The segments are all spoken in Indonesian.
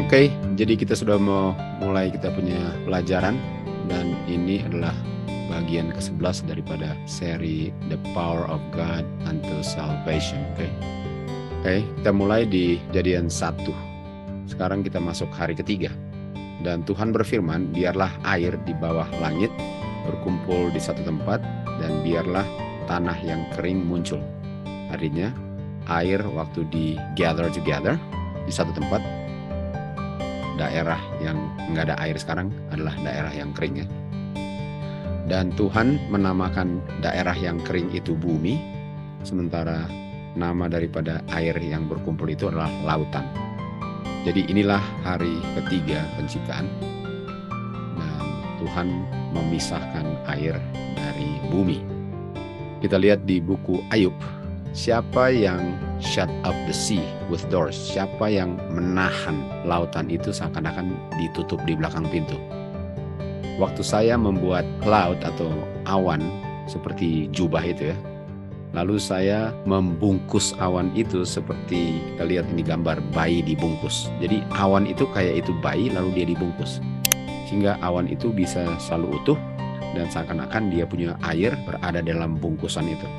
Oke, jadi kita sudah mau mulai kita punya pelajaran dan ini adalah bagian ke-11 daripada seri The Power of God unto Salvation. Oke, kita mulai di Kejadian 1. Sekarang kita masuk hari ketiga. Dan Tuhan berfirman, biarlah air di bawah langit berkumpul di satu tempat dan biarlah tanah yang kering muncul. Artinya, air waktu di gather together di satu tempat, daerah yang nggak ada air sekarang adalah daerah yang kering ya. Dan Tuhan menamakan daerah yang kering itu bumi, sementara nama daripada air yang berkumpul itu adalah lautan. Jadi inilah hari ketiga penciptaan. Dan Tuhan memisahkan air dari bumi. Kita lihat di buku Ayub, siapa yang shut up the sea with doors? Siapa yang menahan lautan itu seakan-akan ditutup di belakang pintu? Waktu saya membuat cloud atau awan seperti jubah itu ya, lalu saya membungkus awan itu seperti kita lihat ini gambar bayi dibungkus. Jadi awan itu kayak itu bayi lalu dia dibungkus. Sehingga awan itu bisa selalu utuh dan seakan-akan dia punya air berada dalam bungkusan itu.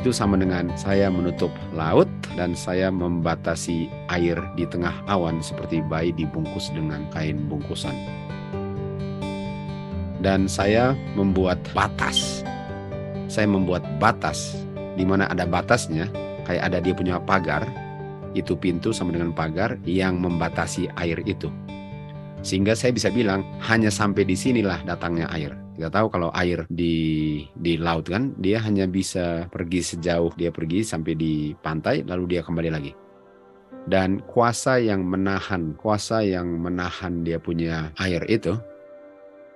Itu sama dengan saya menutup laut dan saya membatasi air di tengah awan seperti bayi dibungkus dengan kain bungkusan. Dan saya membuat batas. Saya membuat batas di mana ada batasnya, kayak ada dia punya pagar, itu pintu sama dengan pagar yang membatasi air itu. Sehingga saya bisa bilang hanya sampai di sinilah datangnya air. Kita tahu kalau air di laut kan, dia hanya bisa pergi sejauh dia pergi sampai di pantai, lalu dia kembali lagi. Dan kuasa yang menahan dia punya air itu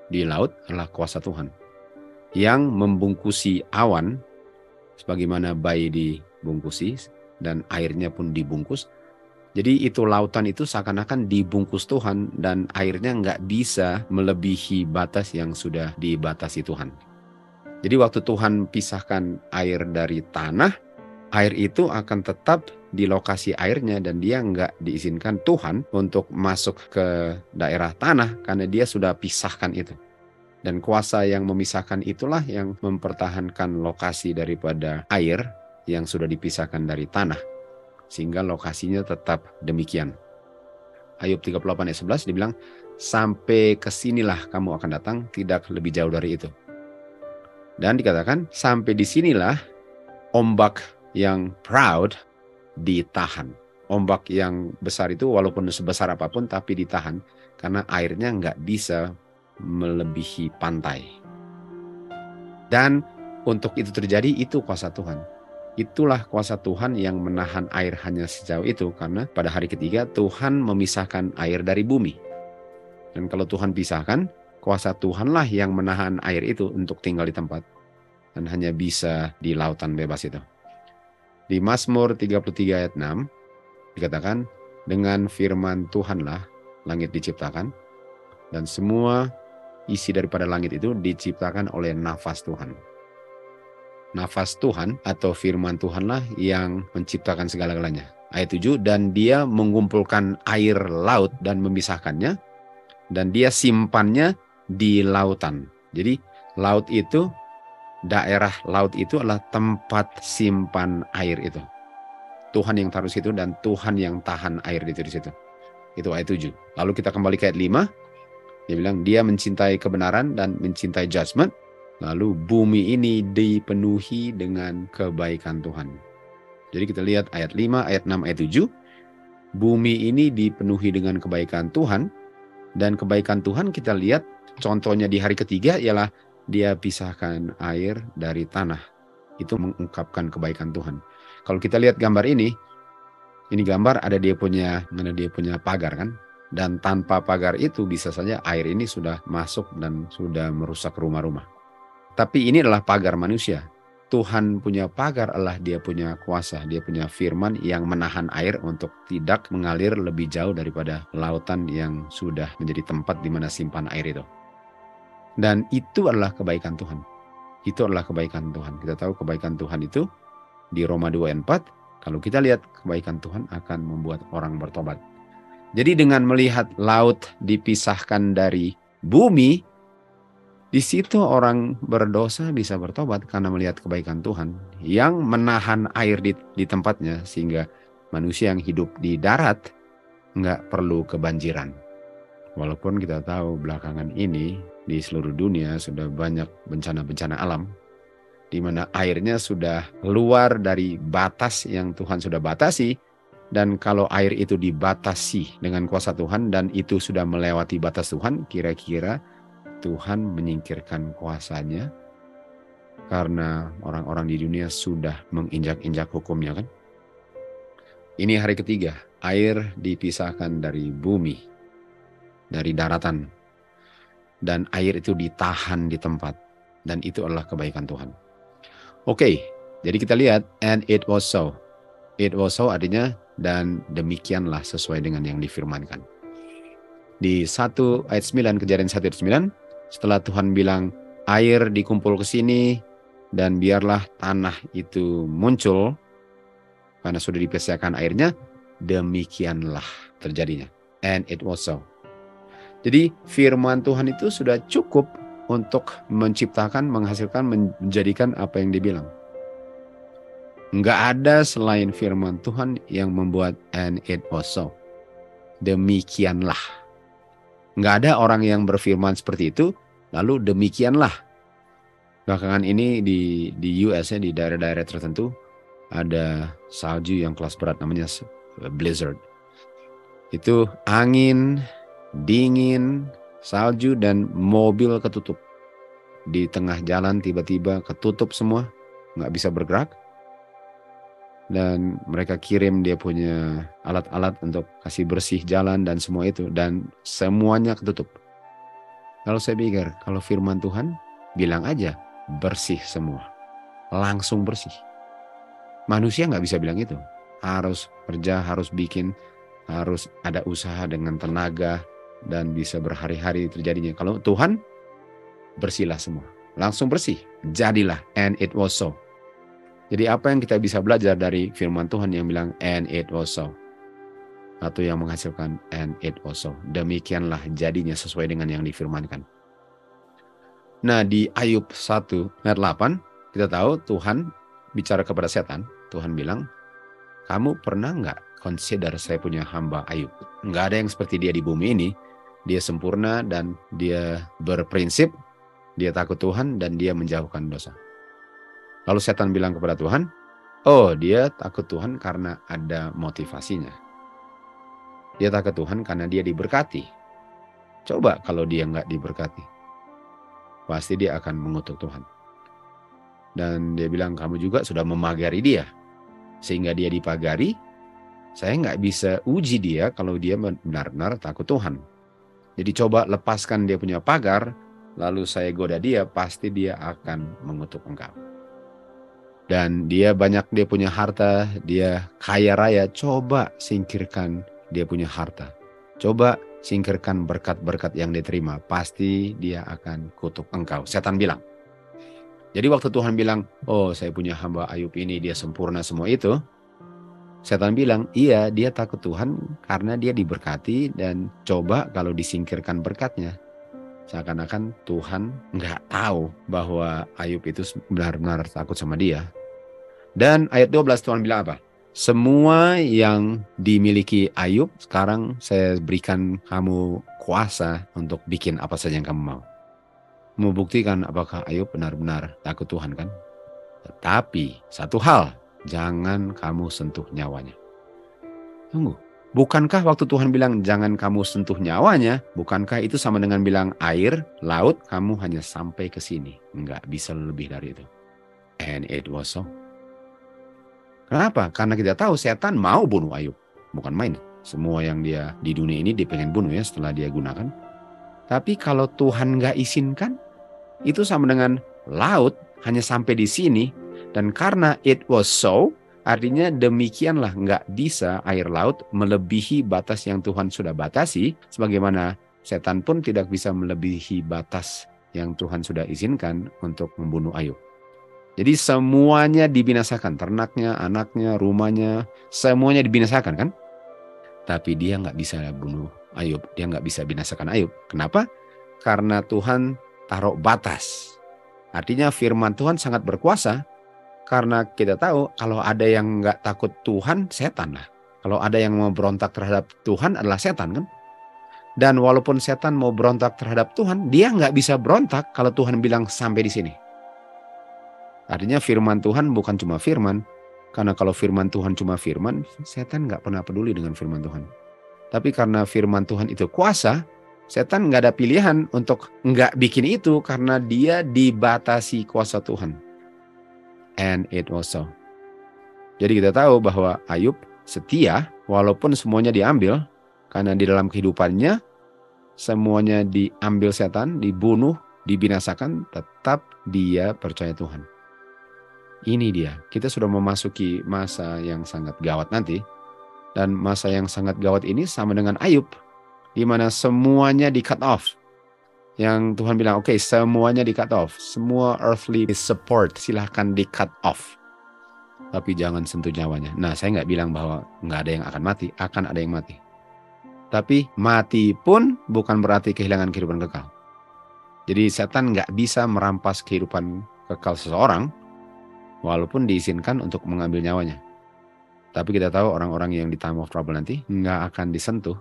di laut adalah kuasa Tuhan. Yang membungkusi awan, sebagaimana bayi dibungkusi, dan airnya pun dibungkus. Jadi itu lautan itu seakan-akan dibungkus Tuhan dan airnya nggak bisa melebihi batas yang sudah dibatasi Tuhan. Jadi waktu Tuhan pisahkan air dari tanah, air itu akan tetap di lokasi airnya dan dia nggak diizinkan Tuhan untuk masuk ke daerah tanah karena dia sudah pisahkan itu. Dan kuasa yang memisahkan itulah yang mempertahankan lokasi daripada air yang sudah dipisahkan dari tanah. Sehingga lokasinya tetap demikian. Ayub 38 ayat 11 dibilang, sampai kesinilah kamu akan datang, tidak lebih jauh dari itu. Dan dikatakan, sampai disinilah ombak yang proud ditahan. Ombak yang besar itu walaupun sebesar apapun tapi ditahan, karena airnya nggak bisa melebihi pantai. Dan untuk itu terjadi, itu kuasa Tuhan. Itulah kuasa Tuhan yang menahan air hanya sejauh itu, karena pada hari ketiga Tuhan memisahkan air dari bumi. Dan kalau Tuhan pisahkan, kuasa Tuhanlah yang menahan air itu untuk tinggal di tempat. Dan hanya bisa di lautan bebas itu. Di Mazmur 33 ayat 6 dikatakan, dengan firman Tuhanlah langit diciptakan, dan semua isi daripada langit itu diciptakan oleh nafas Tuhan. Nafas Tuhan atau firman Tuhanlah yang menciptakan segala-galanya. Ayat 7, dan dia mengumpulkan air laut dan memisahkannya, dan dia simpannya di lautan. Jadi laut itu, daerah laut itu adalah tempat simpan air itu. Tuhan yang taruh situ dan Tuhan yang tahan air di situ. Itu ayat 7. Lalu kita kembali ke ayat 5. Dia bilang, dia mencintai kebenaran dan mencintai judgment. Lalu bumi ini dipenuhi dengan kebaikan Tuhan. Jadi kita lihat ayat 5, ayat 6, ayat 7. Bumi ini dipenuhi dengan kebaikan Tuhan. Dan kebaikan Tuhan kita lihat contohnya di hari ketiga ialah dia pisahkan air dari tanah. Itu mengungkapkan kebaikan Tuhan. Kalau kita lihat gambar ini gambar ada dia punya pagar kan. Dan tanpa pagar itu bisa saja air ini sudah masuk dan sudah merusak rumah-rumah. Tapi ini adalah pagar manusia. Tuhan punya pagar adalah dia punya kuasa, dia punya firman yang menahan air untuk tidak mengalir lebih jauh daripada lautan yang sudah menjadi tempat di mana simpan air itu. Dan itu adalah kebaikan Tuhan. Itu adalah kebaikan Tuhan. Kita tahu kebaikan Tuhan itu di Roma 2 ayat 4, kalau kita lihat kebaikan Tuhan akan membuat orang bertobat. Jadi dengan melihat laut dipisahkan dari bumi, di situ orang berdosa bisa bertobat karena melihat kebaikan Tuhan yang menahan air di tempatnya, sehingga manusia yang hidup di darat nggak perlu kebanjiran. Walaupun kita tahu belakangan ini di seluruh dunia sudah banyak bencana-bencana alam, di mana airnya sudah keluar dari batas yang Tuhan sudah batasi. Dan kalau air itu dibatasi dengan kuasa Tuhan dan itu sudah melewati batas Tuhan, kira-kira Tuhan menyingkirkan kuasanya karena orang-orang di dunia sudah menginjak-injak hukumnya, kan? Ini hari ketiga, air dipisahkan dari bumi, dari daratan. Dan air itu ditahan di tempat. Dan itu adalah kebaikan Tuhan. Oke, jadi kita lihat, and it was so. It was so artinya, dan demikianlah sesuai dengan yang difirmankan. Di 1 ayat 9, Kejadian 1 ayat 9, setelah Tuhan bilang, air dikumpul ke sini, dan biarlah tanah itu muncul, karena sudah dipisahkan airnya, demikianlah terjadinya. And it was so. Jadi firman Tuhan itu sudah cukup untuk menciptakan, menghasilkan, menjadikan apa yang dibilang. Nggak ada selain firman Tuhan yang membuat and it was so. Demikianlah. Nggak ada orang yang berfirman seperti itu, lalu demikianlah. Belakangan ini di US, di daerah-daerah tertentu, ada salju yang kelas berat namanya blizzard. Itu angin, dingin, salju, dan mobil ketutup. Di tengah jalan tiba-tiba ketutup semua, nggak bisa bergerak. Dan mereka kirim dia punya alat-alat untuk kasih bersih jalan dan semua itu. Dan semuanya ketutup. Kalau saya pikir, kalau firman Tuhan bilang aja bersih semua. Langsung bersih. Manusia nggak bisa bilang itu. Harus kerja, harus bikin, harus ada usaha dengan tenaga. Dan bisa berhari-hari terjadinya. Kalau Tuhan, bersihlah semua. Langsung bersih. Jadilah. And it was so. Jadi apa yang kita bisa belajar dari firman Tuhan yang bilang and it was so, atau yang menghasilkan and it was so, demikianlah jadinya sesuai dengan yang difirmankan. Nah, di Ayub 1 ayat 8 kita tahu Tuhan bicara kepada setan. Tuhan bilang, kamu pernah nggak consider saya punya hamba Ayub? Nggak ada yang seperti dia di bumi ini. Dia sempurna dan dia berprinsip, dia takut Tuhan dan dia menjauhkan dosa. Lalu setan bilang kepada Tuhan, oh, dia takut Tuhan karena ada motivasinya. Dia takut Tuhan karena dia diberkati. Coba kalau dia nggak diberkati, pasti dia akan mengutuk Tuhan. Dan dia bilang, kamu juga sudah memagari dia. Sehingga dia dipagari, saya nggak bisa uji dia kalau dia benar-benar takut Tuhan. Jadi coba lepaskan dia punya pagar, lalu saya goda dia, pasti dia akan mengutuk engkau. Dan dia punya harta, dia kaya raya, coba singkirkan dia punya harta. Coba singkirkan berkat-berkat yang diterima, pasti dia akan kutuk engkau. Setan bilang. Jadi waktu Tuhan bilang, oh, saya punya hamba Ayub ini, dia sempurna semua itu. Setan bilang, iya, dia takut Tuhan karena dia diberkati, dan coba kalau disingkirkan berkatnya. Seakan-akan Tuhan nggak tahu bahwa Ayub itu benar-benar takut sama dia. Dan ayat 12 Tuhan bilang apa? Semua yang dimiliki Ayub, sekarang saya berikan kamu kuasa untuk bikin apa saja yang kamu mau. Membuktikan apakah Ayub benar-benar takut Tuhan, kan? Tetapi satu hal, jangan kamu sentuh nyawanya. Tunggu. Bukankah waktu Tuhan bilang jangan kamu sentuh nyawanya, bukankah itu sama dengan bilang air, laut, kamu hanya sampai ke sini. Enggak bisa lebih dari itu. And it was so. Kenapa? Karena kita tahu setan mau bunuh Ayub. Bukan main. Semua yang dia di dunia ini dia pengen bunuh ya setelah dia gunakan. Tapi kalau Tuhan nggak izinkan, itu sama dengan laut hanya sampai di sini. Dan karena it was so, artinya demikianlah, nggak bisa air laut melebihi batas yang Tuhan sudah batasi. Sebagaimana setan pun tidak bisa melebihi batas yang Tuhan sudah izinkan untuk membunuh Ayub. Jadi semuanya dibinasakan, ternaknya, anaknya, rumahnya, semuanya dibinasakan, kan? Tapi dia nggak bisa bunuh Ayub, dia nggak bisa binasakan Ayub. Kenapa? Karena Tuhan taruh batas. Artinya firman Tuhan sangat berkuasa. Karena kita tahu kalau ada yang nggak takut Tuhan, setan lah. Kalau ada yang mau berontak terhadap Tuhan adalah setan kan? Dan walaupun setan mau berontak terhadap Tuhan, dia nggak bisa berontak kalau Tuhan bilang sampai di sini. Artinya firman Tuhan bukan cuma firman. Karena kalau firman Tuhan cuma firman, setan nggak pernah peduli dengan firman Tuhan. Tapi karena firman Tuhan itu kuasa, setan nggak ada pilihan untuk nggak bikin itu karena dia dibatasi kuasa Tuhan. And it was so. Jadi kita tahu bahwa Ayub setia walaupun semuanya diambil. Karena di dalam kehidupannya semuanya diambil setan, dibunuh, dibinasakan, tetap dia percaya Tuhan. Ini dia, kita sudah memasuki masa yang sangat gawat nanti. Dan masa yang sangat gawat ini sama dengan Ayub, di mana semuanya di cut off. Yang Tuhan bilang, oke, semuanya di cut off. Semua earthly support silahkan di cut off. Tapi jangan sentuh nyawanya. Nah, saya nggak bilang bahwa nggak ada yang akan mati, akan ada yang mati. Tapi mati pun bukan berarti kehilangan kehidupan kekal. Jadi setan nggak bisa merampas kehidupan kekal seseorang, walaupun diizinkan untuk mengambil nyawanya. Tapi kita tahu orang-orang yang di time of trouble nanti nggak akan disentuh.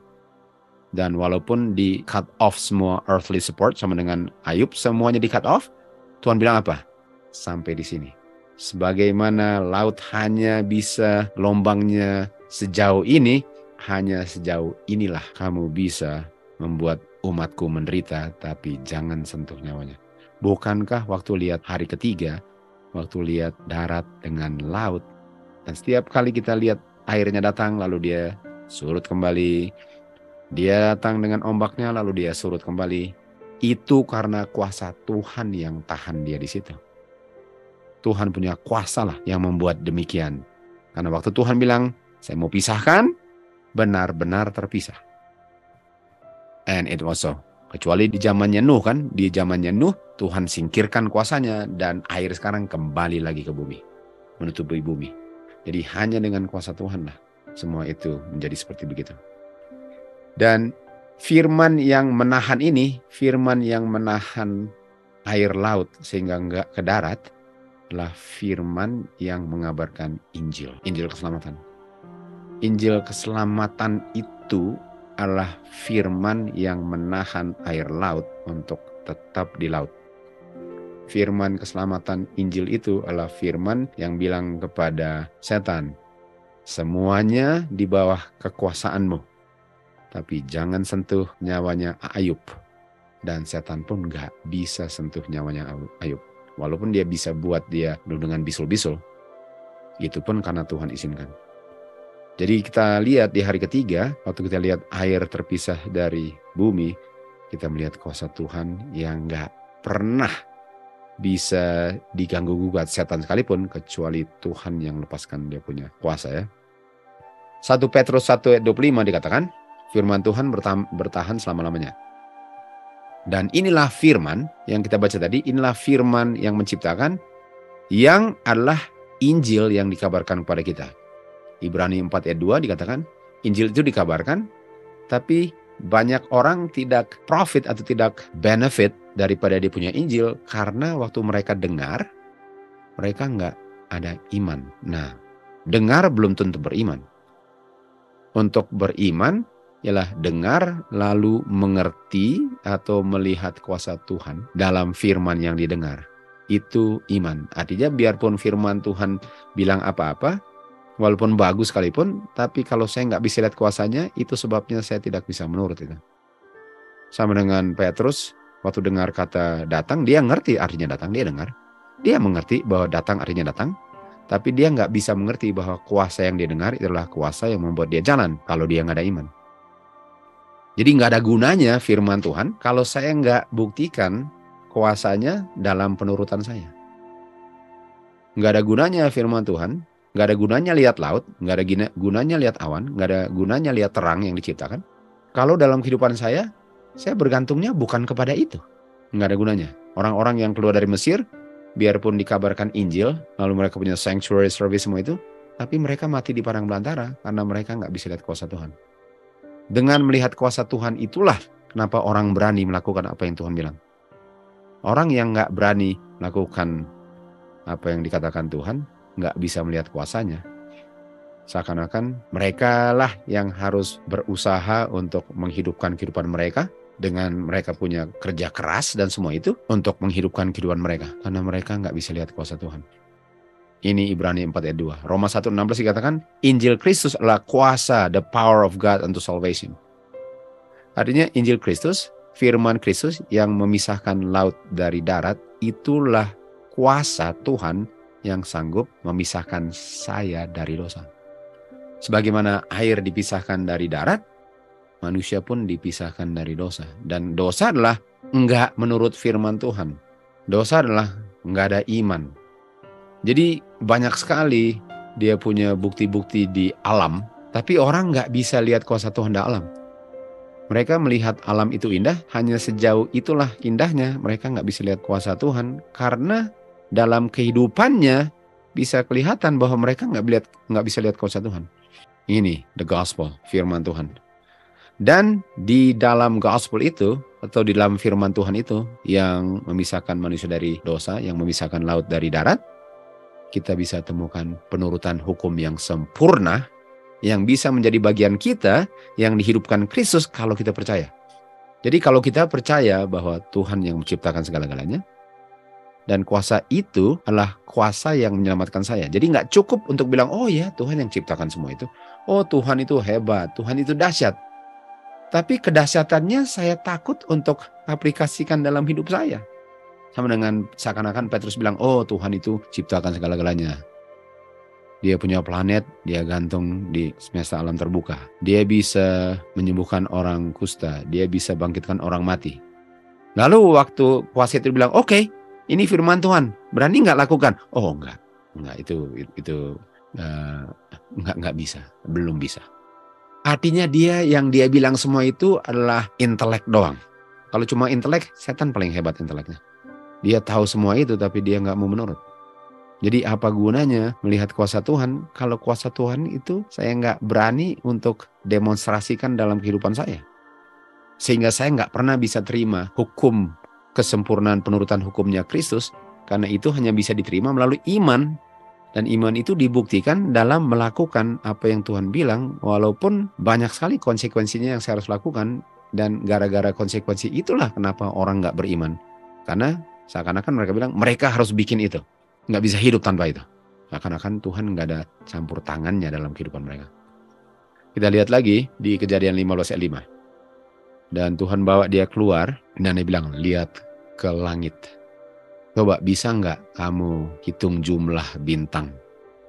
Dan walaupun di cut off semua earthly support sama dengan Ayub, semuanya di cut off, Tuhan bilang apa? Sampai di sini. Sebagaimana laut hanya bisa lombangnya sejauh ini, hanya sejauh inilah kamu bisa membuat umatku menderita, tapi jangan sentuh nyawanya. Bukankah waktu lihat hari ketiga, waktu lihat darat dengan laut, dan setiap kali kita lihat airnya datang, lalu dia surut kembali, dia datang dengan ombaknya, lalu dia surut kembali. Itu karena kuasa Tuhan yang tahan dia di situ. Tuhan punya kuasa lah yang membuat demikian. Karena waktu Tuhan bilang, saya mau pisahkan, benar-benar terpisah. And it was so. Kecuali di zamannya Nuh kan, di zamannya Nuh Tuhan singkirkan kuasanya dan air sekarang kembali lagi ke bumi, menutupi bumi. Jadi hanya dengan kuasa Tuhan lah semua itu menjadi seperti begitu. Dan firman yang menahan ini, firman yang menahan air laut sehingga enggak ke darat, adalah firman yang mengabarkan Injil, Injil keselamatan. Injil keselamatan itu adalah firman yang menahan air laut untuk tetap di laut. Firman keselamatan Injil itu adalah firman yang bilang kepada setan, semuanya di bawah kekuasaanmu, tapi jangan sentuh nyawanya Ayub. Dan setan pun gak bisa sentuh nyawanya Ayub. Walaupun dia bisa buat dia dengan bisul-bisul, itu pun karena Tuhan izinkan. Jadi kita lihat di hari ketiga, waktu kita lihat air terpisah dari bumi, kita melihat kuasa Tuhan yang gak pernah bisa diganggu-gugat setan sekalipun, kecuali Tuhan yang lepaskan dia punya kuasa ya. 1 Petrus 1 ayat 25 dikatakan, firman Tuhan bertahan selama-lamanya. Dan inilah firman yang kita baca tadi, inilah firman yang menciptakan, yang adalah Injil yang dikabarkan kepada kita. Ibrani 4 ayat 2 dikatakan, Injil itu dikabarkan, tapi banyak orang tidak profit atau tidak benefit daripada dia punya Injil, karena waktu mereka dengar, mereka nggak ada iman. Nah, dengar belum tentu beriman. Untuk beriman, ialah dengar lalu mengerti atau melihat kuasa Tuhan dalam firman yang didengar. Itu iman. Artinya biarpun firman Tuhan bilang apa-apa, walaupun bagus sekalipun, tapi kalau saya nggak bisa lihat kuasanya, itu sebabnya saya tidak bisa menurut itu. Sama dengan Petrus, waktu dengar kata datang, dia ngerti artinya datang, dia dengar. Dia mengerti bahwa datang artinya datang, tapi dia nggak bisa mengerti bahwa kuasa yang dia dengar itulah kuasa yang membuat dia jalan kalau dia nggak ada iman. Jadi nggak ada gunanya firman Tuhan kalau saya nggak buktikan kuasanya dalam penurutan saya. Nggak ada gunanya firman Tuhan, nggak ada gunanya lihat laut, nggak ada gunanya lihat awan, nggak ada gunanya lihat terang yang diciptakan. Kalau dalam kehidupan saya bergantungnya bukan kepada itu. Nggak ada gunanya. Orang-orang yang keluar dari Mesir, biarpun dikabarkan Injil, lalu mereka punya sanctuary service semua itu, tapi mereka mati di padang belantara karena mereka nggak bisa lihat kuasa Tuhan. Dengan melihat kuasa Tuhan itulah kenapa orang berani melakukan apa yang Tuhan bilang. Orang yang nggak berani melakukan apa yang dikatakan Tuhan, nggak bisa melihat kuasanya. Seakan-akan mereka lah yang harus berusaha untuk menghidupkan kehidupan mereka dengan mereka punya kerja keras dan semua itu untuk menghidupkan kehidupan mereka. Karena mereka nggak bisa lihat kuasa Tuhan. Ini Ibrani 4 ayat 2. Roma 1:16 dikatakan, Injil Kristus adalah kuasa, the power of God unto salvation. Artinya Injil Kristus, firman Kristus yang memisahkan laut dari darat, itulah kuasa Tuhan yang sanggup memisahkan saya dari dosa. Sebagaimana air dipisahkan dari darat, manusia pun dipisahkan dari dosa. Dan dosa adalah enggak menurut firman Tuhan. Dosa adalah enggak ada iman. Jadi banyak sekali dia punya bukti-bukti di alam, tapi orang enggak bisa lihat kuasa Tuhan di alam. Mereka melihat alam itu indah, hanya sejauh itulah indahnya. Mereka enggak bisa lihat kuasa Tuhan, karena dalam kehidupannya bisa kelihatan bahwa mereka enggak bisa lihat kuasa Tuhan. Ini the gospel, firman Tuhan. Dan di dalam gospel itu, atau di dalam firman Tuhan itu, yang memisahkan manusia dari dosa, yang memisahkan laut dari darat, kita bisa temukan penurutan hukum yang sempurna, yang bisa menjadi bagian kita, yang dihidupkan Kristus kalau kita percaya. Jadi kalau kita percaya bahwa Tuhan yang menciptakan segala-galanya, dan kuasa itu adalah kuasa yang menyelamatkan saya. Jadi nggak cukup untuk bilang, oh ya Tuhan yang ciptakan semua itu. Oh Tuhan itu hebat, Tuhan itu dahsyat. Tapi kedahsyatannya saya takut untuk aplikasikan dalam hidup saya. Sama dengan seakan-akan Petrus bilang, oh Tuhan itu ciptakan segala-galanya. Dia punya planet, dia gantung di semesta alam terbuka. Dia bisa menyembuhkan orang kusta, dia bisa bangkitkan orang mati. Lalu waktu kuasa itu bilang, oke, ini firman Tuhan, berani nggak lakukan? Oh enggak itu nggak bisa, belum bisa. Artinya dia bilang semua itu adalah intelek doang. Kalau cuma intelek, setan paling hebat inteleknya. Dia tahu semua itu tapi dia nggak mau menurut. Jadi apa gunanya melihat kuasa Tuhan kalau kuasa Tuhan itu saya nggak berani untuk demonstrasikan dalam kehidupan saya. Sehingga saya nggak pernah bisa terima hukum kesempurnaan penurutan hukumnya Kristus, karena itu hanya bisa diterima melalui iman. Dan iman itu dibuktikan dalam melakukan apa yang Tuhan bilang, walaupun banyak sekali konsekuensinya yang saya harus lakukan. Dan gara-gara konsekuensi itulah kenapa orang nggak beriman. Karena seakan-akan mereka bilang, mereka harus bikin itu. Nggak bisa hidup tanpa itu. Seakan-akan Tuhan nggak ada campur tangannya dalam kehidupan mereka. Kita lihat lagi di Kejadian 15 ayat 5. Dan Tuhan bawa dia keluar, dan dia bilang, lihat ke langit. Coba bisa nggak kamu hitung jumlah bintang?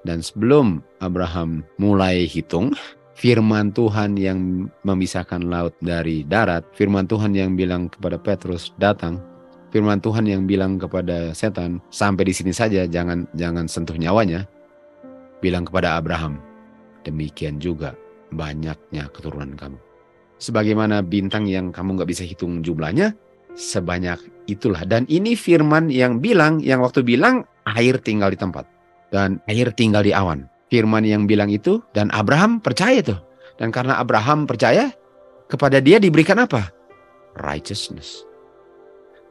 Dan sebelum Abraham mulai hitung, firman Tuhan yang memisahkan laut dari darat, firman Tuhan yang bilang kepada Petrus, datang. Firman Tuhan yang bilang kepada setan, sampai di sini saja, jangan sentuh nyawanya. Bilang kepada Abraham, demikian juga banyaknya keturunan kamu. Sebagaimana bintang yang kamu nggak bisa hitung jumlahnya, sebanyak itulah. Dan ini firman yang bilang, yang waktu bilang air tinggal di tempat dan air tinggal di awan. Firman yang bilang itu, dan Abraham percaya tuh. Dan karena Abraham percaya, kepada dia diberikan apa? Righteousness.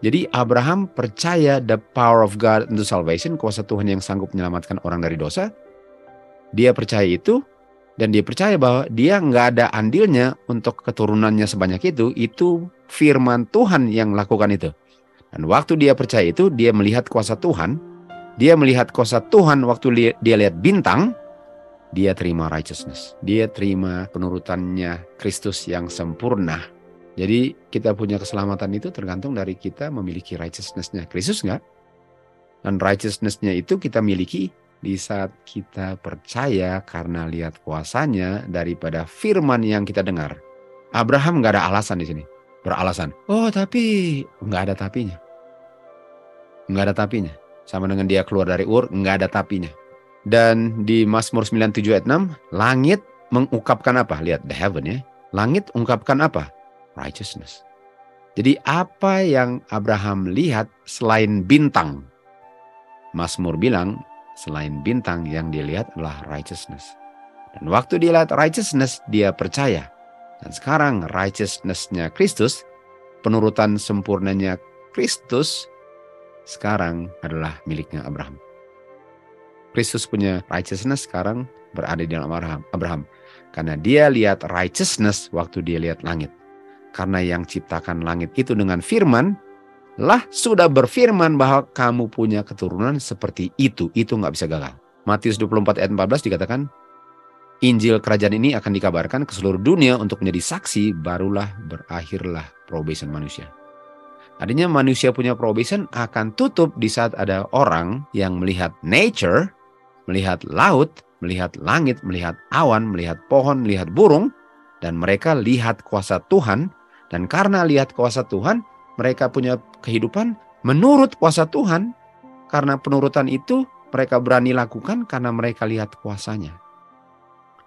Jadi Abraham percaya the power of God untuk salvation, kuasa Tuhan yang sanggup menyelamatkan orang dari dosa. Dia percaya itu. Dan dia percaya bahwa dia nggak ada andilnya untuk keturunannya sebanyak itu firman Tuhan yang lakukan itu. Dan waktu dia percaya itu, dia melihat kuasa Tuhan. Dia melihat kuasa Tuhan waktu dia lihat bintang, dia terima righteousness. Dia terima penurutannya Kristus yang sempurna. Jadi kita punya keselamatan itu tergantung dari kita memiliki righteousness-nya Kristus nggak? Dan righteousness-nya itu kita miliki di saat kita percaya karena lihat kuasanya daripada firman yang kita dengar. Abraham nggak ada alasan di sini. Beralasan, oh tapi nggak ada tapinya. Nggak ada tapinya. Sama dengan dia keluar dari Ur, nggak ada tapinya. Dan di Mazmur 97 ayat 6, langit mengungkapkan apa? Lihat, the heaven ya. Langit ungkapkan apa? Righteousness. Jadi apa yang Abraham lihat selain bintang? Mazmur bilang, selain bintang yang dilihat adalah righteousness. Dan waktu dia lihat righteousness, dia percaya. Dan sekarang righteousness-nya Kristus, penurutan sempurnanya Kristus, sekarang adalah miliknya Abraham. Kristus punya righteousness sekarang berada di dalam Abraham. Karena dia lihat righteousness waktu dia lihat langit. Karena yang ciptakan langit itu dengan firman, lah sudah berfirman bahwa kamu punya keturunan seperti itu. Itu nggak bisa gagal. Matius 24 ayat 14 dikatakan, Injil kerajaan ini akan dikabarkan ke seluruh dunia untuk menjadi saksi, barulah berakhirlah probation manusia. Artinya manusia punya probation akan tutup di saat ada orang yang melihat nature, melihat laut, melihat langit, melihat awan, melihat pohon, melihat burung, dan mereka lihat kuasa Tuhan. Dan karena lihat kuasa Tuhan, mereka punya kehidupan menurut kuasa Tuhan. Karena penurutan itu mereka berani lakukan karena mereka lihat kuasanya.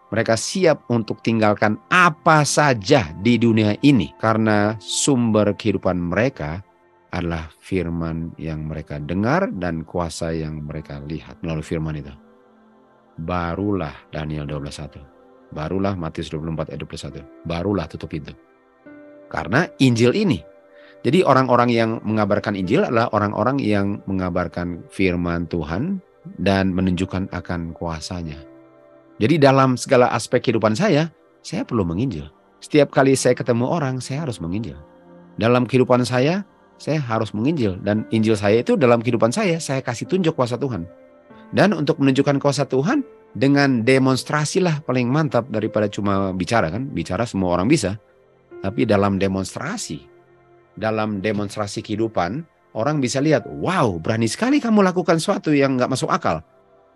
Mereka siap untuk tinggalkan apa saja di dunia ini karena sumber kehidupan mereka adalah firman yang mereka dengar dan kuasa yang mereka lihat melalui firman itu. Barulah Daniel 12:1. Barulah Matius 24 ayat 21. Barulah tutup pintu. Karena Injil ini. Jadi orang-orang yang mengabarkan Injil adalah orang-orang yang mengabarkan firman Tuhan dan menunjukkan akan kuasanya. Jadi dalam segala aspek kehidupan saya perlu menginjil. Setiap kali saya ketemu orang, saya harus menginjil. Dalam kehidupan saya harus menginjil. Dan Injil saya itu dalam kehidupan saya kasih tunjuk kuasa Tuhan. Dan untuk menunjukkan kuasa Tuhan, dengan demonstrasilah paling mantap daripada cuma bicara kan. Bicara semua orang bisa. Tapi dalam demonstrasi kehidupan, orang bisa lihat, wow, berani sekali kamu lakukan sesuatu yang nggak masuk akal.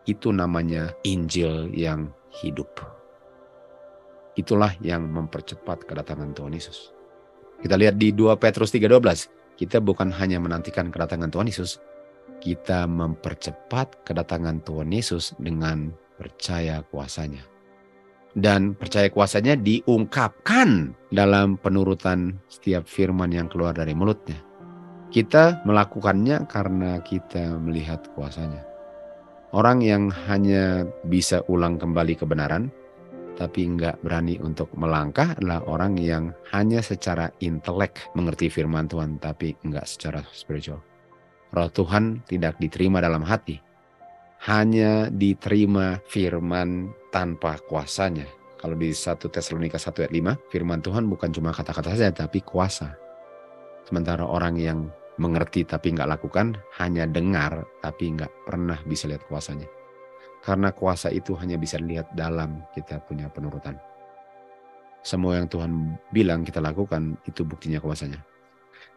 Itu namanya Injil yang hidup. Itulah yang mempercepat kedatangan Tuhan Yesus. Kita lihat di 2 Petrus 3:12. Kita bukan hanya menantikan kedatangan Tuhan Yesus, kita mempercepat kedatangan Tuhan Yesus dengan percaya kuasanya. Dan percaya kuasanya diungkapkan dalam penurutan setiap firman yang keluar dari mulutnya. Kita melakukannya karena kita melihat kuasanya. Orang yang hanya bisa ulang kembali kebenaran, tapi nggak berani untuk melangkah adalah orang yang hanya secara intelek mengerti firman Tuhan, tapi nggak secara spiritual. Roh Tuhan tidak diterima dalam hati. Hanya diterima firman tanpa kuasanya. Kalau di 1 Tesalonika 1 ayat 5, firman Tuhan bukan cuma kata-kata saja, tapi kuasa. Sementara orang yang mengerti tapi nggak lakukan, hanya dengar tapi nggak pernah bisa lihat kuasanya. Karena kuasa itu hanya bisa dilihat dalam kita punya penurutan. Semua yang Tuhan bilang kita lakukan, itu buktinya kuasanya.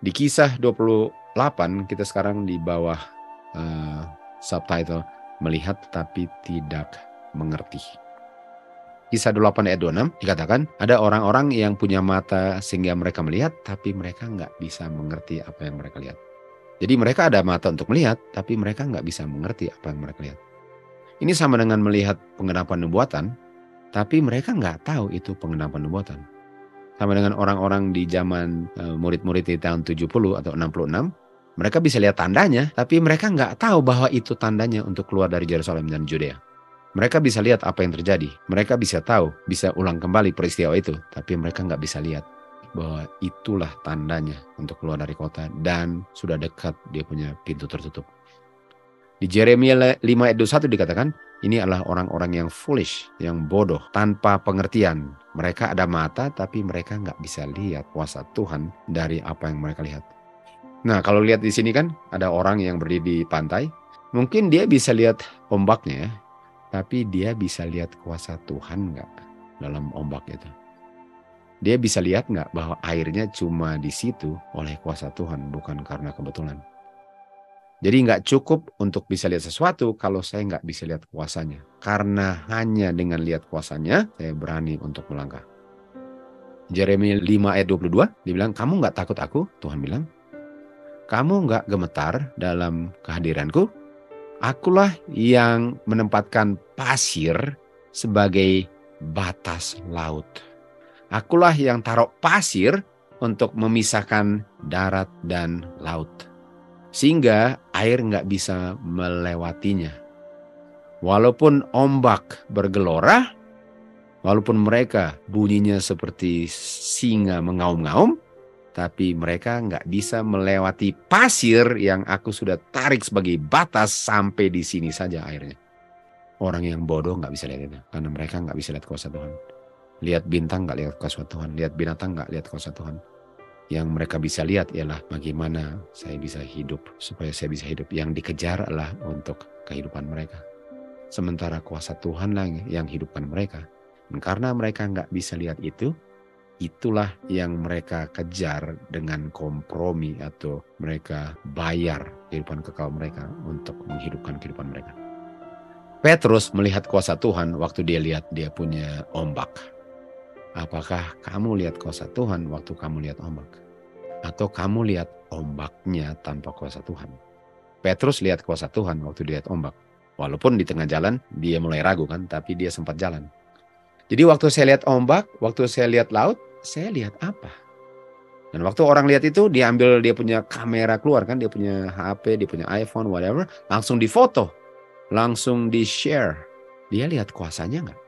Di Kisah 28, kita sekarang di bawah subtitle, melihat tapi tidak mengerti. Kisah 28 ayat 26 dikatakan, ada orang-orang yang punya mata sehingga mereka melihat, tapi mereka nggak bisa mengerti apa yang mereka lihat. Jadi mereka ada mata untuk melihat, tapi mereka nggak bisa mengerti apa yang mereka lihat. Ini sama dengan melihat penggenapan nubuatan, tapi mereka nggak tahu itu penggenapan nubuatan. Sama dengan orang-orang di zaman murid-murid di tahun 70 atau 66, mereka bisa lihat tandanya, tapi mereka nggak tahu bahwa itu tandanya untuk keluar dari Yerusalem dan Judea. Mereka bisa lihat apa yang terjadi. Mereka bisa tahu, bisa ulang kembali peristiwa itu. Tapi mereka nggak bisa lihat bahwa itulah tandanya untuk keluar dari kota. Dan sudah dekat dia punya pintu tertutup. Di Yeremia 5 ayat 21 dikatakan, ini adalah orang-orang yang foolish, yang bodoh, tanpa pengertian. Mereka ada mata, tapi mereka nggak bisa lihat kuasa Tuhan dari apa yang mereka lihat. Nah, kalau lihat di sini kan ada orang yang berdiri di pantai, mungkin dia bisa lihat ombaknya, tapi dia bisa lihat kuasa Tuhan nggak dalam ombak itu? Dia bisa lihat nggak bahwa airnya cuma di situ oleh kuasa Tuhan, bukan karena kebetulan? Jadi nggak cukup untuk bisa lihat sesuatu kalau saya nggak bisa lihat kuasanya. Karena hanya dengan lihat kuasanya, saya berani untuk melangkah. Yeremia 5 ayat 22, dia bilang, kamu nggak takut aku? Tuhan bilang. Kamu nggak gemetar dalam kehadiranku? Akulah yang menempatkan pasir sebagai batas laut. Akulah yang taruh pasir untuk memisahkan darat dan laut. Sehingga air nggak bisa melewatinya. Walaupun ombak bergelora, Walaupun mereka bunyinya seperti singa mengaum-ngaum, tapi mereka nggak bisa melewati pasir yang aku sudah tarik sebagai batas sampai di sini saja airnya. Orang yang bodoh nggak bisa lihat itu, karena mereka nggak bisa lihat kuasa Tuhan. Lihat bintang nggak lihat kuasa Tuhan, lihat binatang nggak lihat kuasa Tuhan. Yang mereka bisa lihat ialah bagaimana saya bisa hidup, supaya saya bisa hidup. Yang dikejar adalah untuk kehidupan mereka. Sementara kuasa Tuhan lah yang hidupkan mereka. Dan karena mereka nggak bisa lihat itu, itulah yang mereka kejar dengan kompromi atau mereka bayar kehidupan kekal mereka untuk menghidupkan kehidupan mereka. Petrus melihat kuasa Tuhan waktu dia lihat dia punya ombak. Apakah kamu lihat kuasa Tuhan waktu kamu lihat ombak? Atau kamu lihat ombaknya tanpa kuasa Tuhan? Petrus lihat kuasa Tuhan waktu dia lihat ombak. Walaupun di tengah jalan dia mulai ragu kan, tapi dia sempat jalan. Jadi waktu saya lihat ombak, waktu saya lihat laut, saya lihat apa? Dan waktu orang lihat itu, dia ambil dia punya kamera keluar kan, dia punya HP, dia punya iPhone, whatever, langsung difoto, langsung di-share. Dia lihat kuasanya nggak?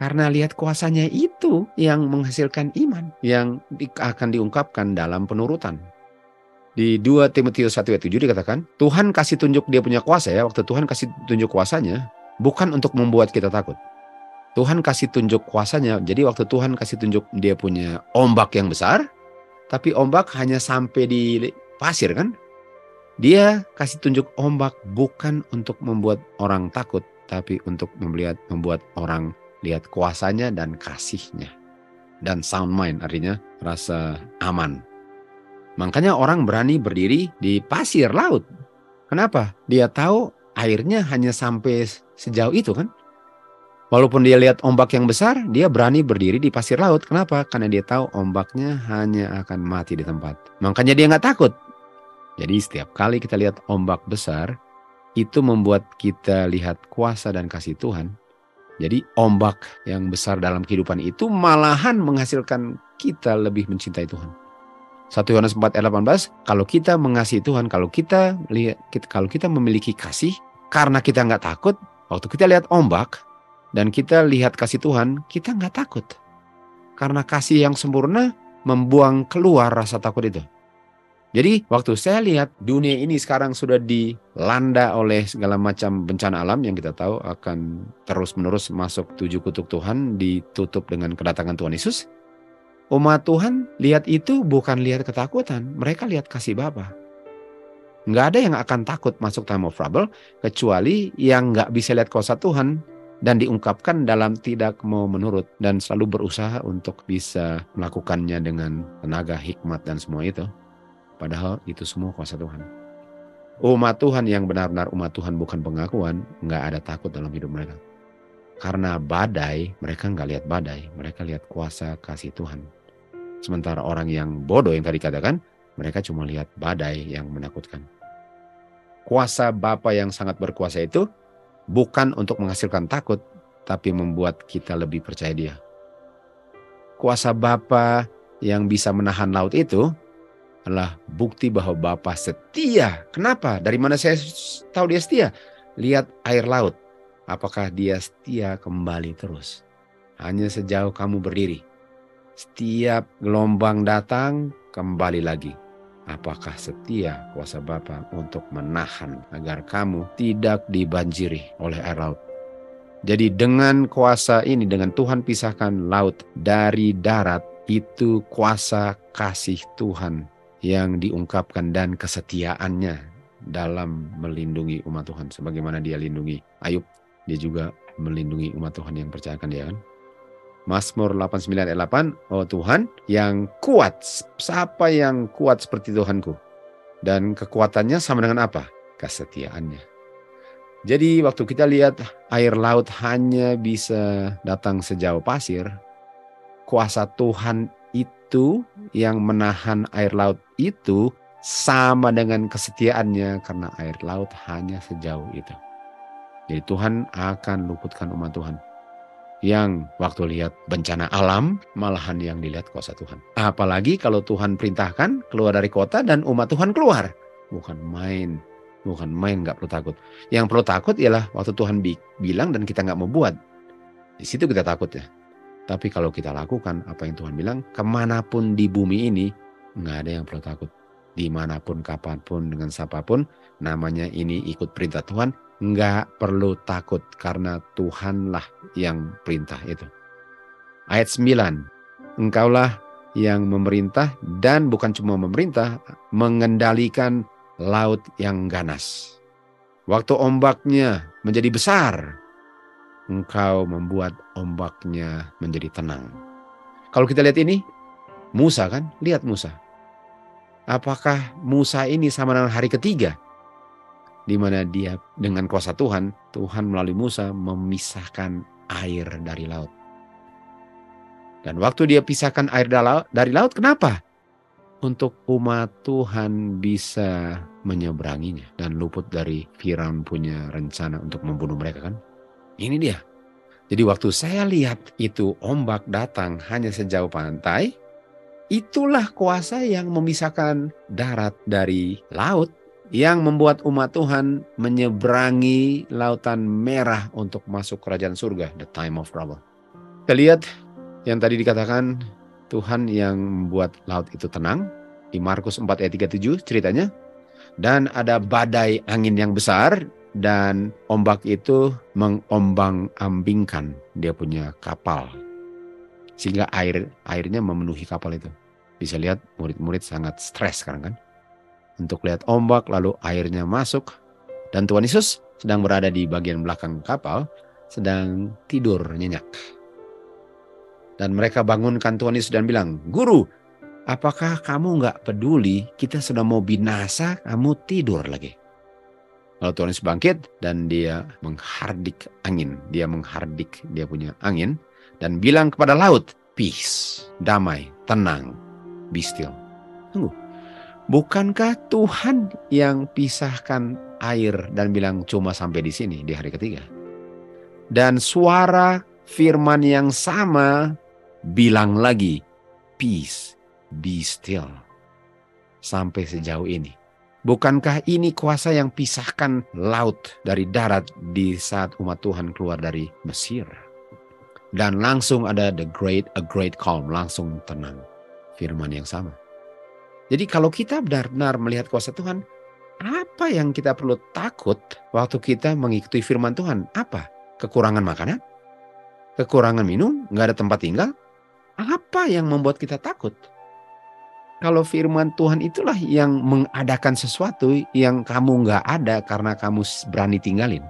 Karena lihat kuasanya itu yang menghasilkan iman, yang akan diungkapkan dalam penurutan. Di 2 Timotius 1:7 dikatakan, Tuhan kasih tunjuk dia punya kuasa ya, waktu Tuhan kasih tunjuk kuasanya, bukan untuk membuat kita takut. Tuhan kasih tunjuk kuasanya, jadi waktu Tuhan kasih tunjuk dia punya ombak yang besar, tapi ombak hanya sampai di pasir kan? Dia kasih tunjuk ombak bukan untuk membuat orang takut, tapi untuk membuat orang lihat kuasanya dan kasihnya. Dan sound mind, artinya rasa aman. Makanya orang berani berdiri di pasir laut. Kenapa? Dia tahu airnya hanya sampai sejauh itu kan? Walaupun dia lihat ombak yang besar, dia berani berdiri di pasir laut. Kenapa? Karena dia tahu ombaknya hanya akan mati di tempat. Makanya dia nggak takut. Jadi setiap kali kita lihat ombak besar, itu membuat kita lihat kuasa dan kasih Tuhan. Jadi ombak yang besar dalam kehidupan itu malahan menghasilkan kita lebih mencintai Tuhan. 1 Yohanes 4:18, kalau kita mengasihi Tuhan, kalau kita memiliki kasih, karena kita nggak takut, waktu kita lihat ombak, dan kita lihat kasih Tuhan, kita nggak takut. Karena kasih yang sempurna membuang keluar rasa takut itu. Jadi waktu saya lihat dunia ini sekarang sudah dilanda oleh segala macam bencana alam yang kita tahu akan terus-menerus masuk 7 kutuk Tuhan, ditutup dengan kedatangan Tuhan Yesus. Umat Tuhan lihat itu bukan lihat ketakutan, mereka lihat kasih Bapa. Nggak ada yang akan takut masuk time of trouble, kecuali yang nggak bisa lihat kuasa Tuhan dan diungkapkan dalam tidak mau menurut dan selalu berusaha untuk bisa melakukannya dengan tenaga, hikmat, dan semua itu. Padahal itu semua kuasa Tuhan. Umat Tuhan yang benar-benar umat Tuhan bukan pengakuan, nggak ada takut dalam hidup mereka. Karena badai, mereka nggak lihat badai, mereka lihat kuasa kasih Tuhan. Sementara orang yang bodoh yang tadi katakan, mereka cuma lihat badai yang menakutkan. Kuasa Bapa yang sangat berkuasa itu bukan untuk menghasilkan takut, tapi membuat kita lebih percaya Dia. Kuasa Bapa yang bisa menahan laut itu adalah bukti bahwa Bapa setia. Kenapa? Dari mana saya tahu Dia setia? Lihat air laut. Apakah Dia setia kembali terus? Hanya sejauh kamu berdiri. Setiap gelombang datang, kembali lagi. Apakah setia kuasa Bapa untuk menahan agar kamu tidak dibanjiri oleh air laut? Jadi dengan kuasa ini, dengan Tuhan pisahkan laut dari darat, itu kuasa kasih Tuhan yang diungkapkan dan kesetiaannya dalam melindungi umat Tuhan. Sebagaimana Dia lindungi Ayub, Dia juga melindungi umat Tuhan yang percayakan Dia kan. Mazmur 89:8, oh Tuhan yang kuat, siapa yang kuat seperti Tuhanku? Dan kekuatannya sama dengan apa? Kesetiaannya. Jadi waktu kita lihat air laut hanya bisa datang sejauh pasir, kuasa Tuhan itu yang menahan air laut itu sama dengan kesetiaannya karena air laut hanya sejauh itu. Jadi Tuhan akan luputkan umat Tuhan. Yang waktu lihat bencana alam malahan yang dilihat kuasa Tuhan. Apalagi kalau Tuhan perintahkan keluar dari kota dan umat Tuhan keluar. Bukan main gak perlu takut. Yang perlu takut ialah waktu Tuhan bilang dan kita gak mau buat. Di situ kita takut ya. Tapi kalau kita lakukan apa yang Tuhan bilang, kemanapun di bumi ini, nggak ada yang perlu takut. Dimanapun, kapanpun, dengan siapapun, namanya ini ikut perintah Tuhan, nggak perlu takut karena Tuhanlah yang perintah itu. Ayat 9, engkaulah yang memerintah dan bukan cuma memerintah, mengendalikan laut yang ganas. Waktu ombaknya menjadi besar, engkau membuat ombaknya menjadi tenang. Kalau kita lihat ini, Musa kan, lihat Musa. Apakah Musa ini sama dengan hari ketiga? Di mana dia dengan kuasa Tuhan, Tuhan melalui Musa memisahkan air dari laut. Dan waktu dia pisahkan air dari laut, kenapa? Untuk umat Tuhan bisa menyeberanginya dan luput dari Firaun punya rencana untuk membunuh mereka kan. Ini dia. Jadi waktu saya lihat itu ombak datang hanya sejauh pantai, itulah kuasa yang memisahkan darat dari laut, yang membuat umat Tuhan menyeberangi lautan merah untuk masuk kerajaan surga, the time of trouble. Kita lihat yang tadi dikatakan Tuhan yang membuat laut itu tenang. Di Markus 4 ayat 37 ceritanya. Dan ada badai angin yang besar dan ombak itu mengombang-ambingkan dia punya kapal. Sehingga airnya memenuhi kapal itu. Bisa lihat murid-murid sangat stres sekarang kan. Untuk lihat ombak lalu airnya masuk. Dan Tuhan Yesus sedang berada di bagian belakang kapal. Sedang tidur nyenyak. Dan mereka bangunkan Tuhan Yesus dan bilang, Guru, apakah kamu gak peduli kita sudah mau binasa, kamu tidur lagi? Lalu Tuhan Yesus bangkit dan dia menghardik angin. Dia menghardik dia punya angin. Dan bilang kepada laut, peace, damai, tenang, be still. Tunggu. Bukankah Tuhan yang pisahkan air dan bilang cuma sampai di sini di hari ketiga? Dan suara firman yang sama bilang lagi, peace, be still. Sampai sejauh ini. Bukankah ini kuasa yang pisahkan laut dari darat di saat umat Tuhan keluar dari Mesir? Dan langsung ada a great calm, langsung tenang. Firman yang sama. Jadi kalau kita benar-benar melihat kuasa Tuhan, apa yang kita perlu takut waktu kita mengikuti firman Tuhan? Apa? Kekurangan makanan? Kekurangan minum? Nggak ada tempat tinggal? Apa yang membuat kita takut? Kalau firman Tuhan itulah yang mengadakan sesuatu yang kamu nggak ada karena kamu berani tinggalin.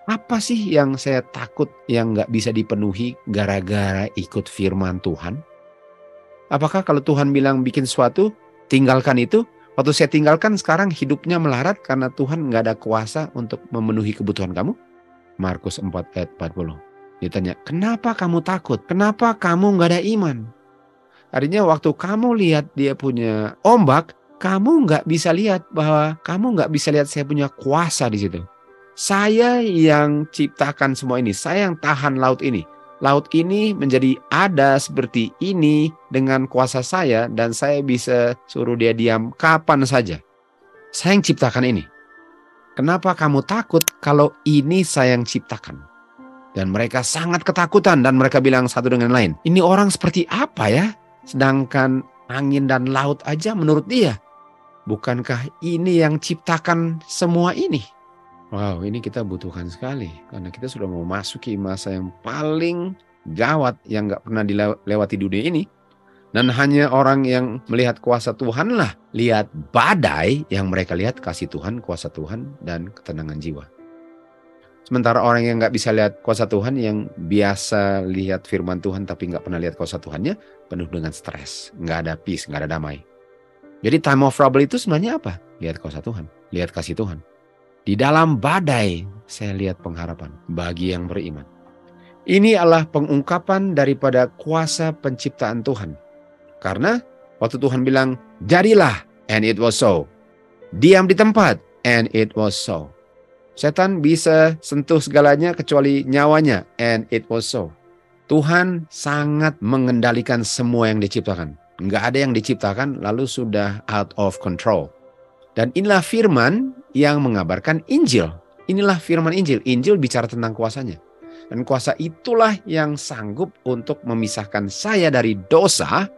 Apa sih yang saya takut yang nggak bisa dipenuhi gara-gara ikut firman Tuhan? Apakah kalau Tuhan bilang bikin sesuatu, tinggalkan itu? Waktu saya tinggalkan sekarang hidupnya melarat karena Tuhan nggak ada kuasa untuk memenuhi kebutuhan kamu? Markus 4 ayat 40. Ditanya, kenapa kamu takut? Kenapa kamu nggak ada iman? Artinya waktu kamu lihat dia punya ombak, kamu nggak bisa lihat bahwa kamu nggak bisa lihat saya punya kuasa di situ. Saya yang ciptakan semua ini, saya yang tahan laut ini. Laut ini menjadi ada seperti ini dengan kuasa saya dan saya bisa suruh dia diam kapan saja. Saya yang ciptakan ini. Kenapa kamu takut kalau ini saya yang ciptakan? Dan mereka sangat ketakutan dan mereka bilang satu dengan lain, ini orang seperti apa ya? Sedangkan angin dan laut aja menurut dia. Bukankah ini yang ciptakan semua ini? Wow, ini kita butuhkan sekali. Karena kita sudah mau masuki masa yang paling gawat yang gak pernah dilewati dunia ini. Dan hanya orang yang melihat kuasa Tuhan lah lihat badai yang mereka lihat kasih Tuhan, kuasa Tuhan, dan ketenangan jiwa. Sementara orang yang gak bisa lihat kuasa Tuhan, yang biasa lihat firman Tuhan tapi gak pernah lihat kuasa Tuhannya, penuh dengan stres. Gak ada peace, gak ada damai. Jadi time of trouble itu sebenarnya apa? Lihat kuasa Tuhan, lihat kasih Tuhan. Di dalam badai, saya lihat pengharapan bagi yang beriman. Ini adalah pengungkapan daripada kuasa penciptaan Tuhan. Karena waktu Tuhan bilang, jadilah, and it was so. Diam di tempat, and it was so. Setan bisa sentuh segalanya kecuali nyawanya, and it was so. Tuhan sangat mengendalikan semua yang diciptakan. Nggak ada yang diciptakan lalu sudah out of control. Dan inilah firman yang mengabarkan Injil. Inilah firman Injil. Injil bicara tentang kuasanya. Dan kuasa itulah yang sanggup untuk memisahkan saya dari dosa,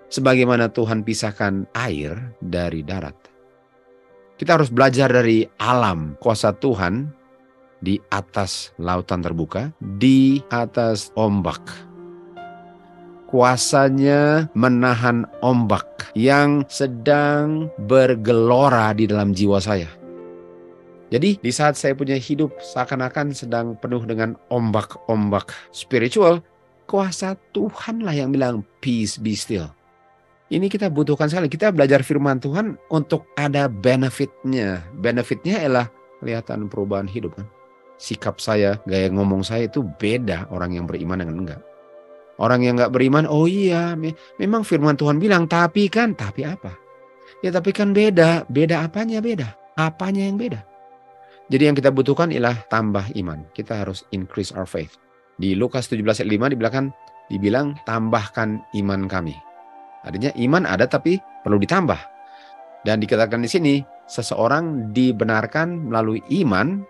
sebagaimana Tuhan pisahkan air dari darat. Kita harus belajar dari alam kuasa Tuhan di atas lautan terbuka, di atas ombak. Kuasanya menahan ombak yang sedang bergelora di dalam jiwa saya. Jadi di saat saya punya hidup seakan-akan sedang penuh dengan ombak-ombak spiritual, kuasa Tuhanlah yang bilang, peace, be still. Ini kita butuhkan sekali. Kita belajar firman Tuhan untuk ada benefitnya. Benefitnya adalah kelihatan perubahan hidup kan. Sikap saya, gaya ngomong saya itu beda orang yang beriman dengan enggak. Orang yang enggak beriman, oh iya, memang firman Tuhan bilang, tapi apa? Ya tapi kan beda. Beda apanya beda? Apanya yang beda? Jadi yang kita butuhkan ialah tambah iman. Kita harus increase our faith. Di Lukas 17 ayat 5 dibilang tambahkan iman kami. Artinya iman ada tapi perlu ditambah. Dan dikatakan di sini, seseorang dibenarkan melalui iman,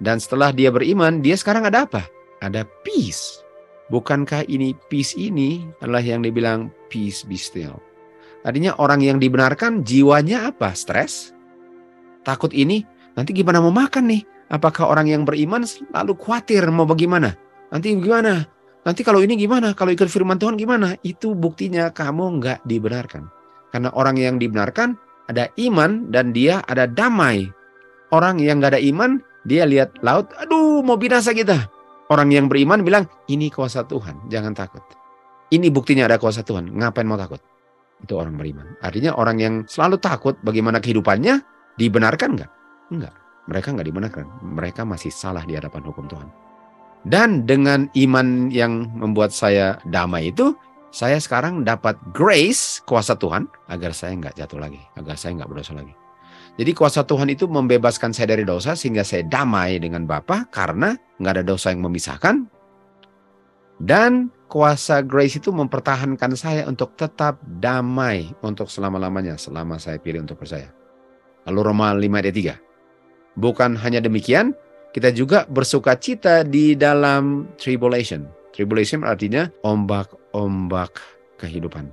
dan setelah dia beriman, dia sekarang ada apa? Ada peace. Bukankah ini peace ini adalah yang dibilang peace be still? Artinya orang yang dibenarkan jiwanya apa? Stres? Takut ini? Nanti gimana mau makan nih? Apakah orang yang beriman selalu khawatir mau bagaimana? Nanti gimana? Nanti kalau ini gimana? Kalau ikut firman Tuhan gimana? Itu buktinya kamu nggak dibenarkan. Karena orang yang dibenarkan ada iman dan dia ada damai. Orang yang nggak ada iman, dia lihat laut, aduh mau binasa kita. Orang yang beriman bilang, ini kuasa Tuhan, jangan takut. Ini buktinya ada kuasa Tuhan, ngapain mau takut? Itu orang beriman. Artinya orang yang selalu takut bagaimana kehidupannya, dibenarkan nggak? Enggak, mereka nggak dibenarkan. Mereka masih salah di hadapan hukum Tuhan. Dan dengan iman yang membuat saya damai itu, saya sekarang dapat grace, kuasa Tuhan, agar saya nggak jatuh lagi, agar saya nggak berdosa lagi. Jadi kuasa Tuhan itu membebaskan saya dari dosa, sehingga saya damai dengan Bapa, karena nggak ada dosa yang memisahkan. Dan kuasa grace itu mempertahankan saya untuk tetap damai untuk selama-lamanya, selama saya pilih untuk percaya. Lalu Roma 5 ayat 3. Bukan hanya demikian, kita juga bersuka cita di dalam tribulation. Tribulation artinya ombak-ombak kehidupan.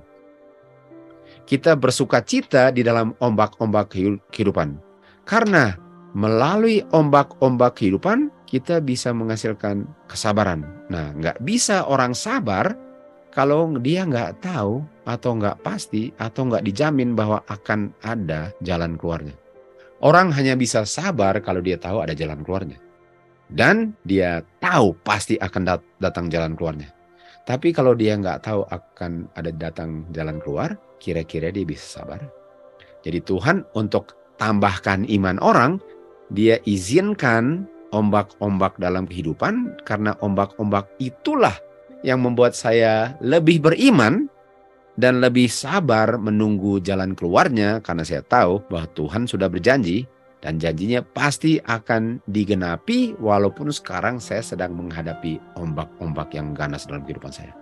Kita bersuka cita di dalam ombak-ombak kehidupan. Karena melalui ombak-ombak kehidupan, kita bisa menghasilkan kesabaran. Nah, nggak bisa orang sabar kalau dia nggak tahu atau nggak pasti atau nggak dijamin bahwa akan ada jalan keluarnya. Orang hanya bisa sabar kalau dia tahu ada jalan keluarnya. Dan dia tahu pasti akan datang jalan keluarnya. Tapi kalau dia nggak tahu akan ada datang jalan keluar, kira-kira dia bisa sabar? Jadi Tuhan untuk tambahkan iman orang, dia izinkan ombak-ombak dalam kehidupan, karena ombak-ombak itulah yang membuat saya lebih beriman dan lebih sabar menunggu jalan keluarnya, karena saya tahu bahwa Tuhan sudah berjanji dan janjinya pasti akan digenapi walaupun sekarang saya sedang menghadapi ombak-ombak yang ganas dalam kehidupan saya.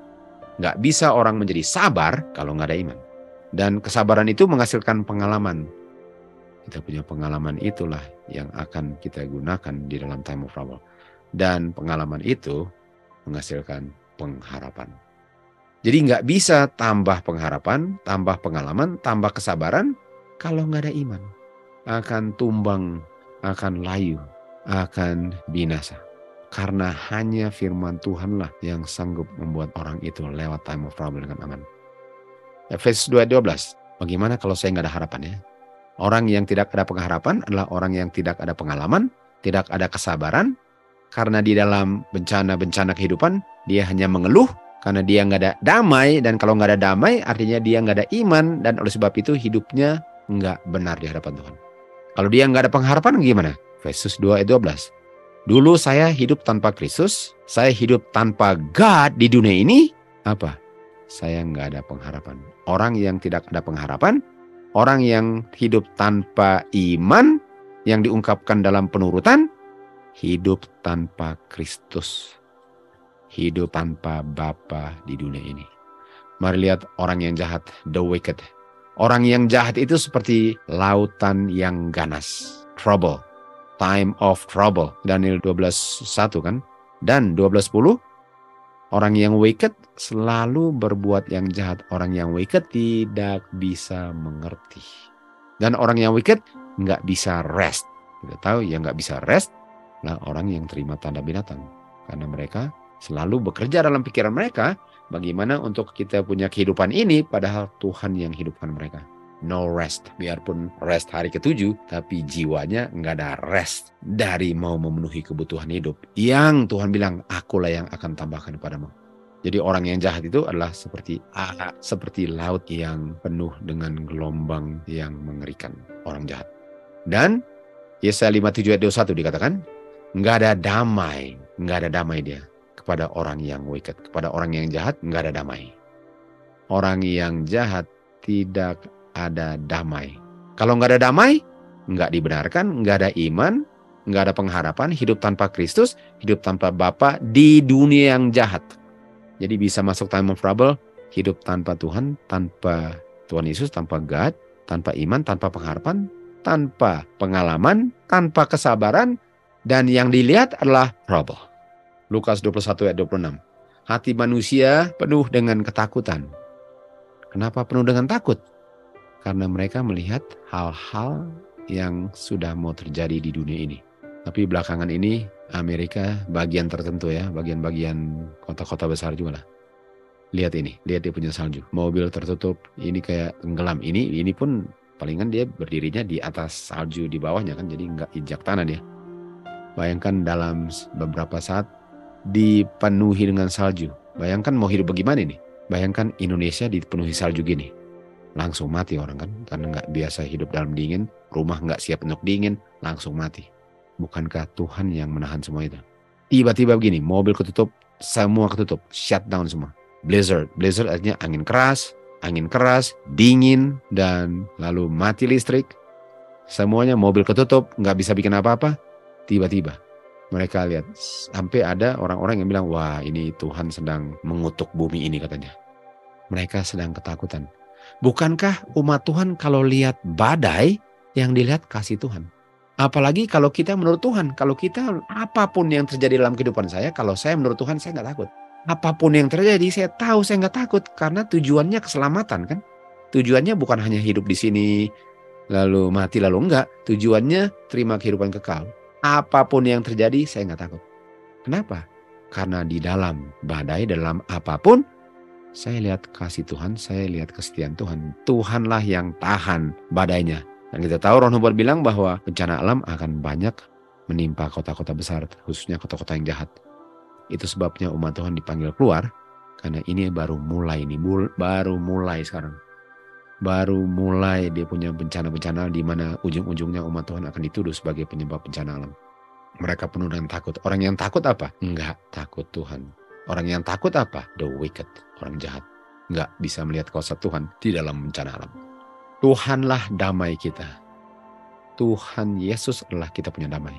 Nggak bisa orang menjadi sabar kalau nggak ada iman. Dan kesabaran itu menghasilkan pengalaman. Kita punya pengalaman, itulah yang akan kita gunakan di dalam time of trouble. Dan pengalaman itu menghasilkan pengharapan. Jadi nggak bisa tambah pengharapan, tambah pengalaman, tambah kesabaran kalau nggak ada iman. Akan tumbang, akan layu, akan binasa. Karena hanya firman Tuhanlah yang sanggup membuat orang itu lewat time of trouble dengan aman. Efesus 2:12. Bagaimana kalau saya nggak ada harapan ya? Orang yang tidak ada pengharapan adalah orang yang tidak ada pengalaman, tidak ada kesabaran. Karena di dalam bencana-bencana kehidupan, dia hanya mengeluh. Karena dia nggak ada damai, dan kalau nggak ada damai artinya dia nggak ada iman, dan oleh sebab itu hidupnya nggak benar di hadapan Tuhan. Kalau dia nggak ada pengharapan gimana? Efesus 2:12. Dulu saya hidup tanpa Kristus, saya hidup tanpa God di dunia ini. Apa? Saya nggak ada pengharapan. Orang yang tidak ada pengharapan, orang yang hidup tanpa iman, yang diungkapkan dalam penurutan, hidup tanpa Kristus. Hidup tanpa Bapa di dunia ini. Mari lihat orang yang jahat, the wicked. Orang yang jahat itu seperti lautan yang ganas. Trouble. Time of trouble. Daniel 12:1 kan. Dan 12:10, orang yang wicked selalu berbuat yang jahat. Orang yang wicked tidak bisa mengerti. Dan orang yang wicked nggak bisa rest. Kita tahu yang nggak bisa rest lah orang yang terima tanda binatang. Karena mereka selalu bekerja dalam pikiran mereka bagaimana untuk kita punya kehidupan ini, padahal Tuhan yang hidupkan mereka. No rest. Biarpun rest hari ke-7, tapi jiwanya nggak ada rest dari mau memenuhi kebutuhan hidup. Yang Tuhan bilang, akulah yang akan tambahkan kepadamu. Jadi orang yang jahat itu adalah seperti laut yang penuh dengan gelombang yang mengerikan. Orang jahat. Dan Yesaya 57 ayat 21 dikatakan, nggak ada damai dia kepada orang yang wicked. Kepada orang yang jahat nggak ada damai. Orang yang jahat tidak ada damai. Kalau nggak ada damai, nggak dibenarkan, nggak ada iman, nggak ada pengharapan, hidup tanpa Kristus, hidup tanpa Bapa di dunia yang jahat. Jadi bisa masuk time of trouble, hidup tanpa Tuhan, tanpa Tuhan Yesus, tanpa God, tanpa iman, tanpa pengharapan, tanpa pengalaman, tanpa kesabaran, dan yang dilihat adalah trouble. Lukas 21 ayat 26. Hati manusia penuh dengan ketakutan. Kenapa penuh dengan takut? Karena mereka melihat hal-hal yang sudah mau terjadi di dunia ini. Tapi belakangan ini Amerika bagian tertentu ya, bagian-bagian kota-kota besar juga lah. Lihat ini, lihat dia punya salju. Mobil tertutup, ini kayak tenggelam. Ini pun palingan dia berdirinya di atas salju di bawahnya kan, jadi nggak injak tanah dia. Bayangkan dalam beberapa saat dipenuhi dengan salju. Bayangkan mau hidup bagaimana nih? Bayangkan Indonesia dipenuhi salju gini. Langsung mati orang kan, karena nggak biasa hidup dalam dingin, rumah nggak siap untuk dingin, langsung mati. Bukankah Tuhan yang menahan semua itu? Tiba-tiba begini, mobil ketutup, semua ketutup, shutdown semua. Blizzard artinya angin keras, dingin, dan lalu mati listrik. Semuanya mobil ketutup, nggak bisa bikin apa-apa. Tiba-tiba mereka lihat, sampai ada orang-orang yang bilang, wah ini Tuhan sedang mengutuk bumi ini katanya. Mereka sedang ketakutan. Bukankah umat Tuhan kalau lihat badai, yang dilihat kasih Tuhan? Apalagi kalau kita menurut Tuhan. Kalau kita apapun yang terjadi dalam kehidupan saya, kalau saya menurut Tuhan saya nggak takut. Apapun yang terjadi saya tahu saya nggak takut. Karena tujuannya keselamatan kan. Tujuannya bukan hanya hidup di sini, lalu mati lalu enggak. Tujuannya terima kehidupan kekal. Apapun yang terjadi saya nggak takut. Kenapa? Karena di dalam badai, dalam apapun, saya lihat kasih Tuhan, saya lihat kesetiaan Tuhan. Tuhanlah yang tahan badainya. Dan kita tahu Roh Nubuat bilang bahwa bencana alam akan banyak menimpa kota-kota besar, khususnya kota-kota yang jahat. Itu sebabnya umat Tuhan dipanggil keluar, karena ini baru mulai sekarang. Baru mulai dia punya bencana-bencana di mana ujung-ujungnya umat Tuhan akan dituduh sebagai penyebab bencana alam. Mereka penuh dengan takut. Orang yang takut apa? Enggak takut Tuhan. Orang yang takut apa? The wicked, orang jahat. Enggak bisa melihat kuasa Tuhan di dalam bencana alam. Tuhanlah damai kita. Tuhan Yesus adalah kita punya damai.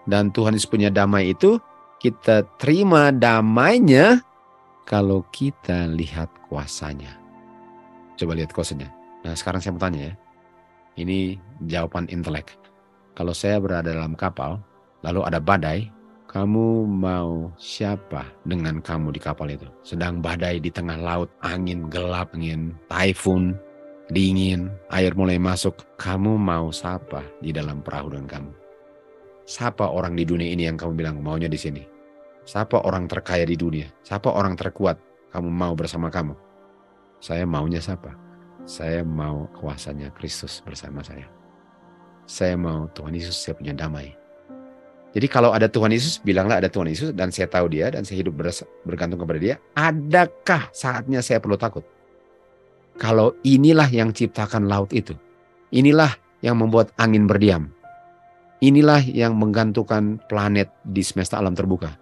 Dan Tuhan Yesus punya damai itu, kita terima damainya kalau kita lihat kuasanya. Coba lihat kuasanya. Nah sekarang saya mau tanya ya. Ini jawaban intelek. Kalau saya berada dalam kapal, lalu ada badai, kamu mau siapa dengan kamu di kapal itu? Sedang badai di tengah laut, angin gelap, angin typhoon, dingin, air mulai masuk. Kamu mau siapa di dalam perahu dengan kamu? Siapa orang di dunia ini yang kamu bilang maunya di sini? Siapa orang terkaya di dunia? Siapa orang terkuat kamu mau bersama kamu? Saya maunya siapa? Saya mau kuasanya Kristus bersama saya. Saya mau Tuhan Yesus, saya punya damai. Jadi kalau ada Tuhan Yesus, bilanglah ada Tuhan Yesus dan saya tahu dia dan saya hidup bergantung kepada dia. Adakah saatnya saya perlu takut? Kalau inilah yang ciptakan laut itu. Inilah yang membuat angin berdiam. Inilah yang menggantungkan planet di semesta alam terbuka.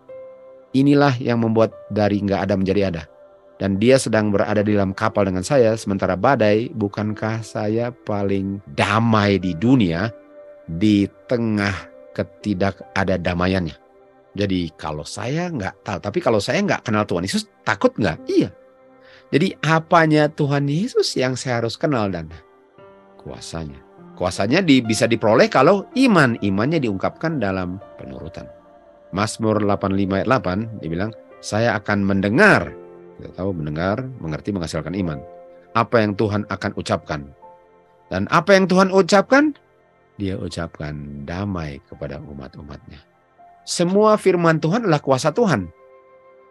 Inilah yang membuat dari nggak ada menjadi ada. Dan dia sedang berada di dalam kapal dengan saya, sementara badai. Bukankah saya paling damai di dunia di tengah ketidakadadamaiannya? Jadi kalau saya nggak tahu, tapi kalau saya nggak kenal Tuhan Yesus, takut nggak? Iya. Jadi apanya Tuhan Yesus yang saya harus kenal dan kuasanya. Kuasanya bisa diperoleh kalau iman. Imannya diungkapkan dalam penurutan. Mazmur 85 ayat 8 dibilang, saya akan mendengar. Kita tahu mendengar, mengerti, menghasilkan iman. Apa yang Tuhan akan ucapkan. Dan apa yang Tuhan ucapkan? Dia ucapkan damai kepada umat-umatnya. Semua firman Tuhan adalah kuasa Tuhan.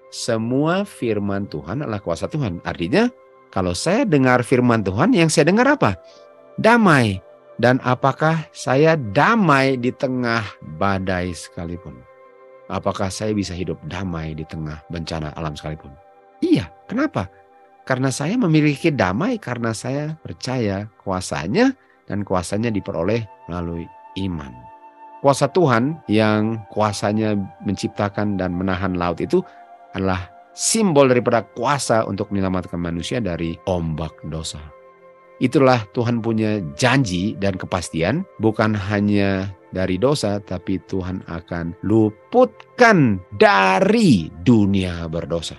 Semua firman Tuhan adalah kuasa Tuhan. Artinya, kalau saya dengar firman Tuhan, yang saya dengar apa? Damai. Dan apakah saya damai di tengah badai sekalipun? Apakah saya bisa hidup damai di tengah bencana alam sekalipun? Iya, kenapa? Karena saya memiliki damai karena saya percaya kuasanya, dan kuasanya diperoleh melalui iman. Kuasa Tuhan yang kuasanya menciptakan dan menahan laut itu adalah simbol daripada kuasa untuk menyelamatkan manusia dari ombak dosa. Itulah Tuhan punya janji dan kepastian, bukan hanya dari dosa, tapi Tuhan akan luputkan dari dunia berdosa.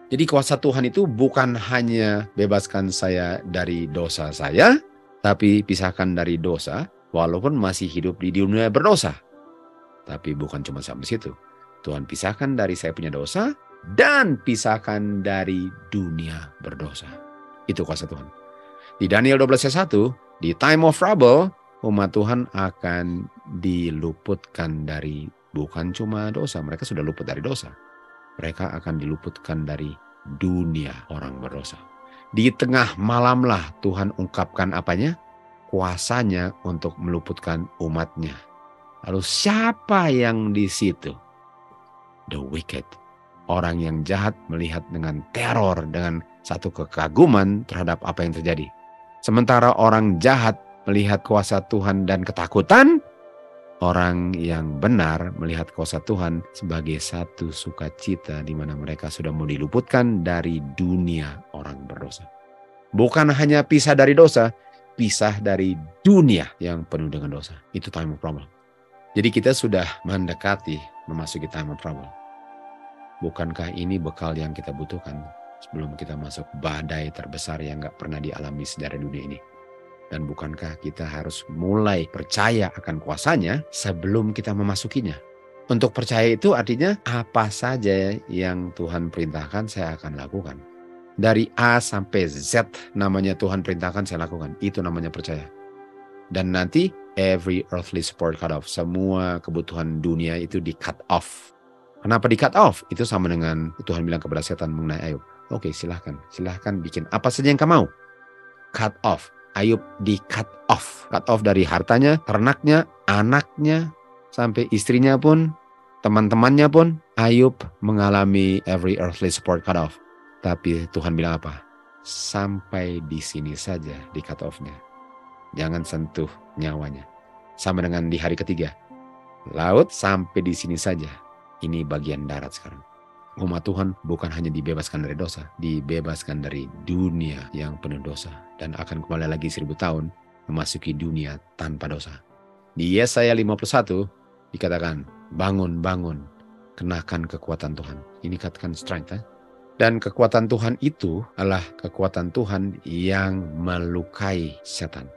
Jadi kuasa Tuhan itu bukan hanya bebaskan saya dari dosa saya, tapi pisahkan dari dosa, walaupun masih hidup di dunia berdosa. Tapi bukan cuma sampai situ. Tuhan pisahkan dari saya punya dosa, dan pisahkan dari dunia berdosa. Itu kuasa Tuhan. Di Daniel 12 ayat 1, di time of trouble, umat Tuhan akan diluputkan dari bukan cuma dosa. Mereka sudah luput dari dosa. Mereka akan diluputkan dari dunia orang berdosa. Di tengah malamlah Tuhan ungkapkan apanya? Kuasanya untuk meluputkan umatnya. Lalu siapa yang di situ? The wicked. Orang yang jahat melihat dengan teror, dengan satu kekaguman terhadap apa yang terjadi. Sementara orang jahat melihat kuasa Tuhan dan ketakutan, orang yang benar melihat kuasa Tuhan sebagai satu sukacita di mana mereka sudah mau diluputkan dari dunia orang berdosa. Bukan hanya pisah dari dosa, pisah dari dunia yang penuh dengan dosa. Itu time of trouble. Jadi kita sudah mendekati memasuki time of trouble. Bukankah ini bekal yang kita butuhkan sebelum kita masuk badai terbesar yang gak pernah dialami sejarah dunia ini? Dan bukankah kita harus mulai percaya akan kuasanya sebelum kita memasukinya? Untuk percaya itu artinya apa saja yang Tuhan perintahkan saya akan lakukan. Dari A sampai Z namanya Tuhan perintahkan saya lakukan. Itu namanya percaya. Dan nanti every earthly support cut off. Semua kebutuhan dunia itu di cut off. Kenapa di cut off? Itu sama dengan Tuhan bilang kepada setan mengenai Ayub. Oke, silahkan bikin apa saja yang kamu mau. Cut off. Ayub di cut off. Cut off dari hartanya, ternaknya, anaknya, sampai istrinya pun, teman-temannya pun. Ayub mengalami every earthly support cut off. Tapi Tuhan bilang apa? Sampai di sini saja di cut off-nya. Jangan sentuh nyawanya. Sama dengan di hari ketiga. Laut sampai di sini saja. Ini bagian darat sekarang. Umat Tuhan bukan hanya dibebaskan dari dosa, dibebaskan dari dunia yang penuh dosa. Dan akan kembali lagi 1000 tahun memasuki dunia tanpa dosa. Di Yesaya 51 dikatakan, bangun, bangun, kenakan kekuatan Tuhan. Ini katakan strength. Dan kekuatan Tuhan itu adalah kekuatan Tuhan yang melukai setan.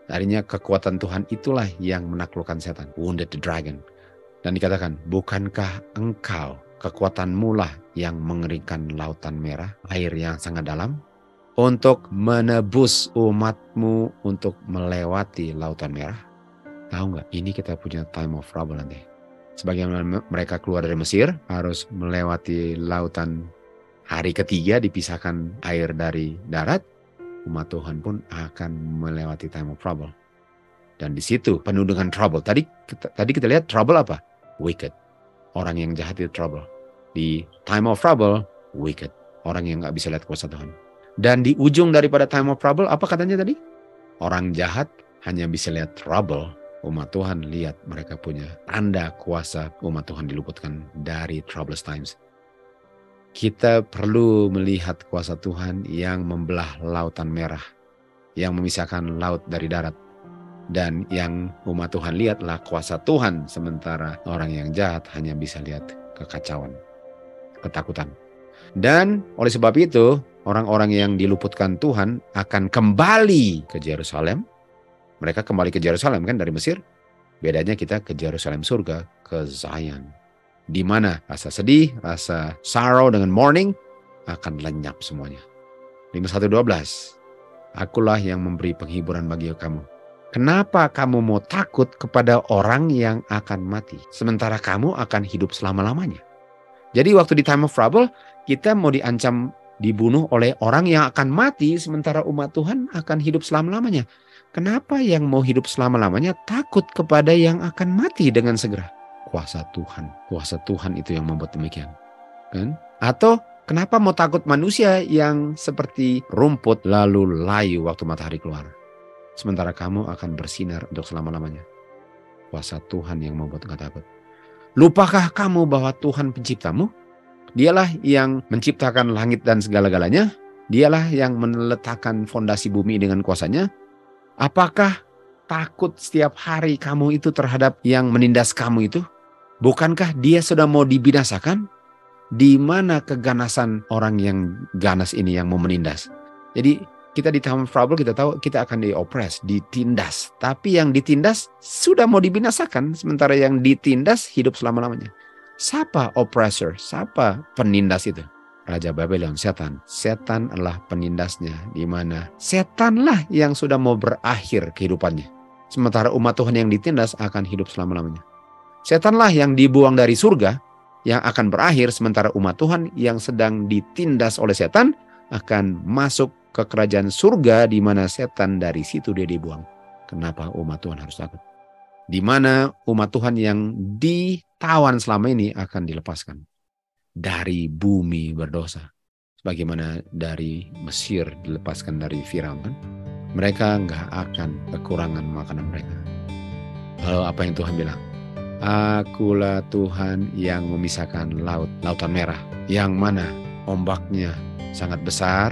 Artinya kekuatan Tuhan itulah yang menaklukkan setan. Wounded the dragon. Dan dikatakan, bukankah engkau kekuatanmu lah yang mengeringkan lautan merah, air yang sangat dalam, untuk menebus umatmu untuk melewati lautan merah? Tahu nggak? Ini kita punya time of trouble nanti. Sebagaimana mereka keluar dari Mesir, harus melewati lautan. Hari ketiga dipisahkan air dari darat, umat Tuhan pun akan melewati time of trouble. Dan di situ penuh dengan trouble. Tadi kita lihat trouble apa? Wicked. Orang yang jahat itu trouble. Di time of trouble, wicked. Orang yang gak bisa lihat kuasa Tuhan. Dan di ujung daripada time of trouble, apa katanya tadi? Orang jahat hanya bisa lihat trouble. Umat Tuhan lihat mereka punya tanda kuasa. Umat Tuhan diluputkan dari troublous times. Kita perlu melihat kuasa Tuhan yang membelah lautan merah. Yang memisahkan laut dari darat. Dan yang umat Tuhan lihatlah kuasa Tuhan. Sementara orang yang jahat hanya bisa lihat kekacauan, ketakutan. Dan oleh sebab itu, orang-orang yang diluputkan Tuhan akan kembali ke Yerusalem. Mereka kembali ke Yerusalem kan dari Mesir. Bedanya kita ke Yerusalem surga, ke Zion. Di mana rasa sedih, rasa sorrow dengan mourning akan lenyap semuanya. 51:12. Akulah yang memberi penghiburan bagi kamu. Kenapa kamu mau takut kepada orang yang akan mati, sementara kamu akan hidup selama-lamanya? Jadi waktu di time of trouble, kita mau diancam dibunuh oleh orang yang akan mati, sementara umat Tuhan akan hidup selama-lamanya. Kenapa yang mau hidup selama-lamanya takut kepada yang akan mati dengan segera? Kuasa Tuhan itu yang membuat demikian. Kan? Atau kenapa mau takut manusia yang seperti rumput lalu layu waktu matahari keluar? Sementara kamu akan bersinar untuk selama-lamanya. Kuasa Tuhan yang membuat engkau takut. Lupakah kamu bahwa Tuhan penciptamu? Dialah yang menciptakan langit dan segala-galanya. Dialah yang meletakkan fondasi bumi dengan kuasanya. Apakah takut setiap hari kamu itu terhadap yang menindas kamu itu? Bukankah dia sudah mau dibinasakan? Di mana keganasan orang yang ganas ini yang mau menindas? Jadi kita di time of trouble kita tahu kita akan diopres, ditindas. Tapi yang ditindas sudah mau dibinasakan, sementara yang ditindas hidup selama-lamanya. Siapa oppressor? Siapa penindas itu? Raja Babylon, setan. Setan adalah penindasnya, di mana setanlah yang sudah mau berakhir kehidupannya. Sementara umat Tuhan yang ditindas akan hidup selama-lamanya. Setanlah yang dibuang dari surga yang akan berakhir, sementara umat Tuhan yang sedang ditindas oleh setan akan masuk ke kerajaan surga di mana setan dari situ dia dibuang. Kenapa umat Tuhan harus takut? Di mana umat Tuhan yang ditawan selama ini akan dilepaskan dari bumi berdosa. Sebagaimana dari Mesir dilepaskan dari Firaun, kan? Mereka nggak akan kekurangan makanan mereka. Lalu apa yang Tuhan bilang? Akulah Tuhan yang memisahkan lautan merah, yang mana ombaknya sangat besar,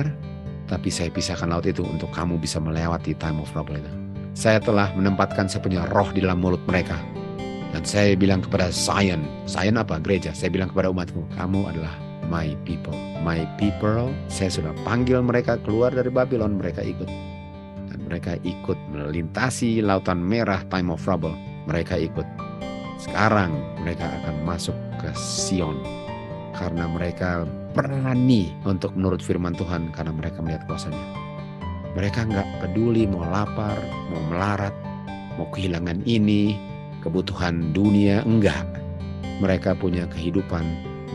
tapi saya pisahkan laut itu untuk kamu bisa melewati time of trouble itu. Saya telah menempatkan saya punya roh di dalam mulut mereka. Dan saya bilang kepada Zion apa? Gereja. Saya bilang kepada umatku, kamu adalah my people. My people, saya sudah panggil mereka keluar dari Babylon, mereka ikut. Dan mereka ikut melintasi lautan merah time of trouble. Mereka ikut. Sekarang mereka akan masuk ke Sion. Karena mereka berani untuk menurut firman Tuhan karena mereka melihat kuasanya. Mereka nggak peduli mau lapar, mau melarat, mau kehilangan ini, kebutuhan dunia, enggak. Mereka punya kehidupan,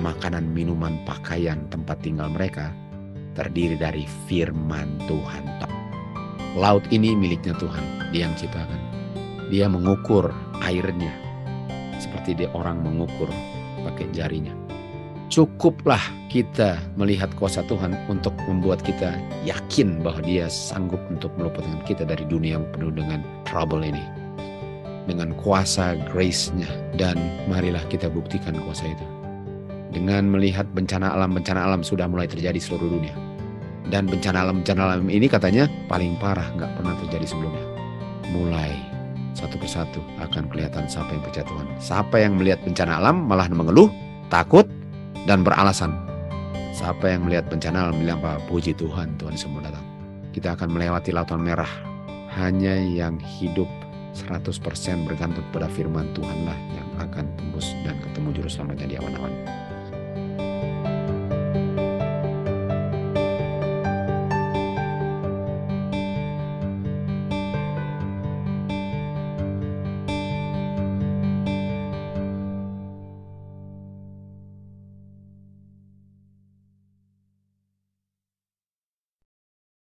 makanan, minuman, pakaian, tempat tinggal mereka terdiri dari firman Tuhan. Laut ini miliknya Tuhan, Dia yang ciptakan. Dia mengukur airnya seperti dia orang mengukur pakai jarinya. Cukuplah kita melihat kuasa Tuhan untuk membuat kita yakin bahwa Dia sanggup untuk meluputkan kita dari dunia yang penuh dengan trouble ini. Dengan kuasa grace-nya. Dan marilah kita buktikan kuasa itu. Dengan melihat bencana alam sudah mulai terjadi seluruh dunia. Dan bencana alam ini katanya paling parah, nggak pernah terjadi sebelumnya. Mulai satu persatu akan kelihatan siapa yang percaya Tuhan. Siapa yang melihat bencana alam malah mengeluh, takut, dan beralasan. Siapa yang melihat bencana alam bilang, "Pak, puji Tuhan, Tuhan semua datang." Kita akan melewati lautan merah. Hanya yang hidup 100% bergantung pada firman Tuhanlah yang akan tembus dan ketemu juru selamatnya di awan-awan.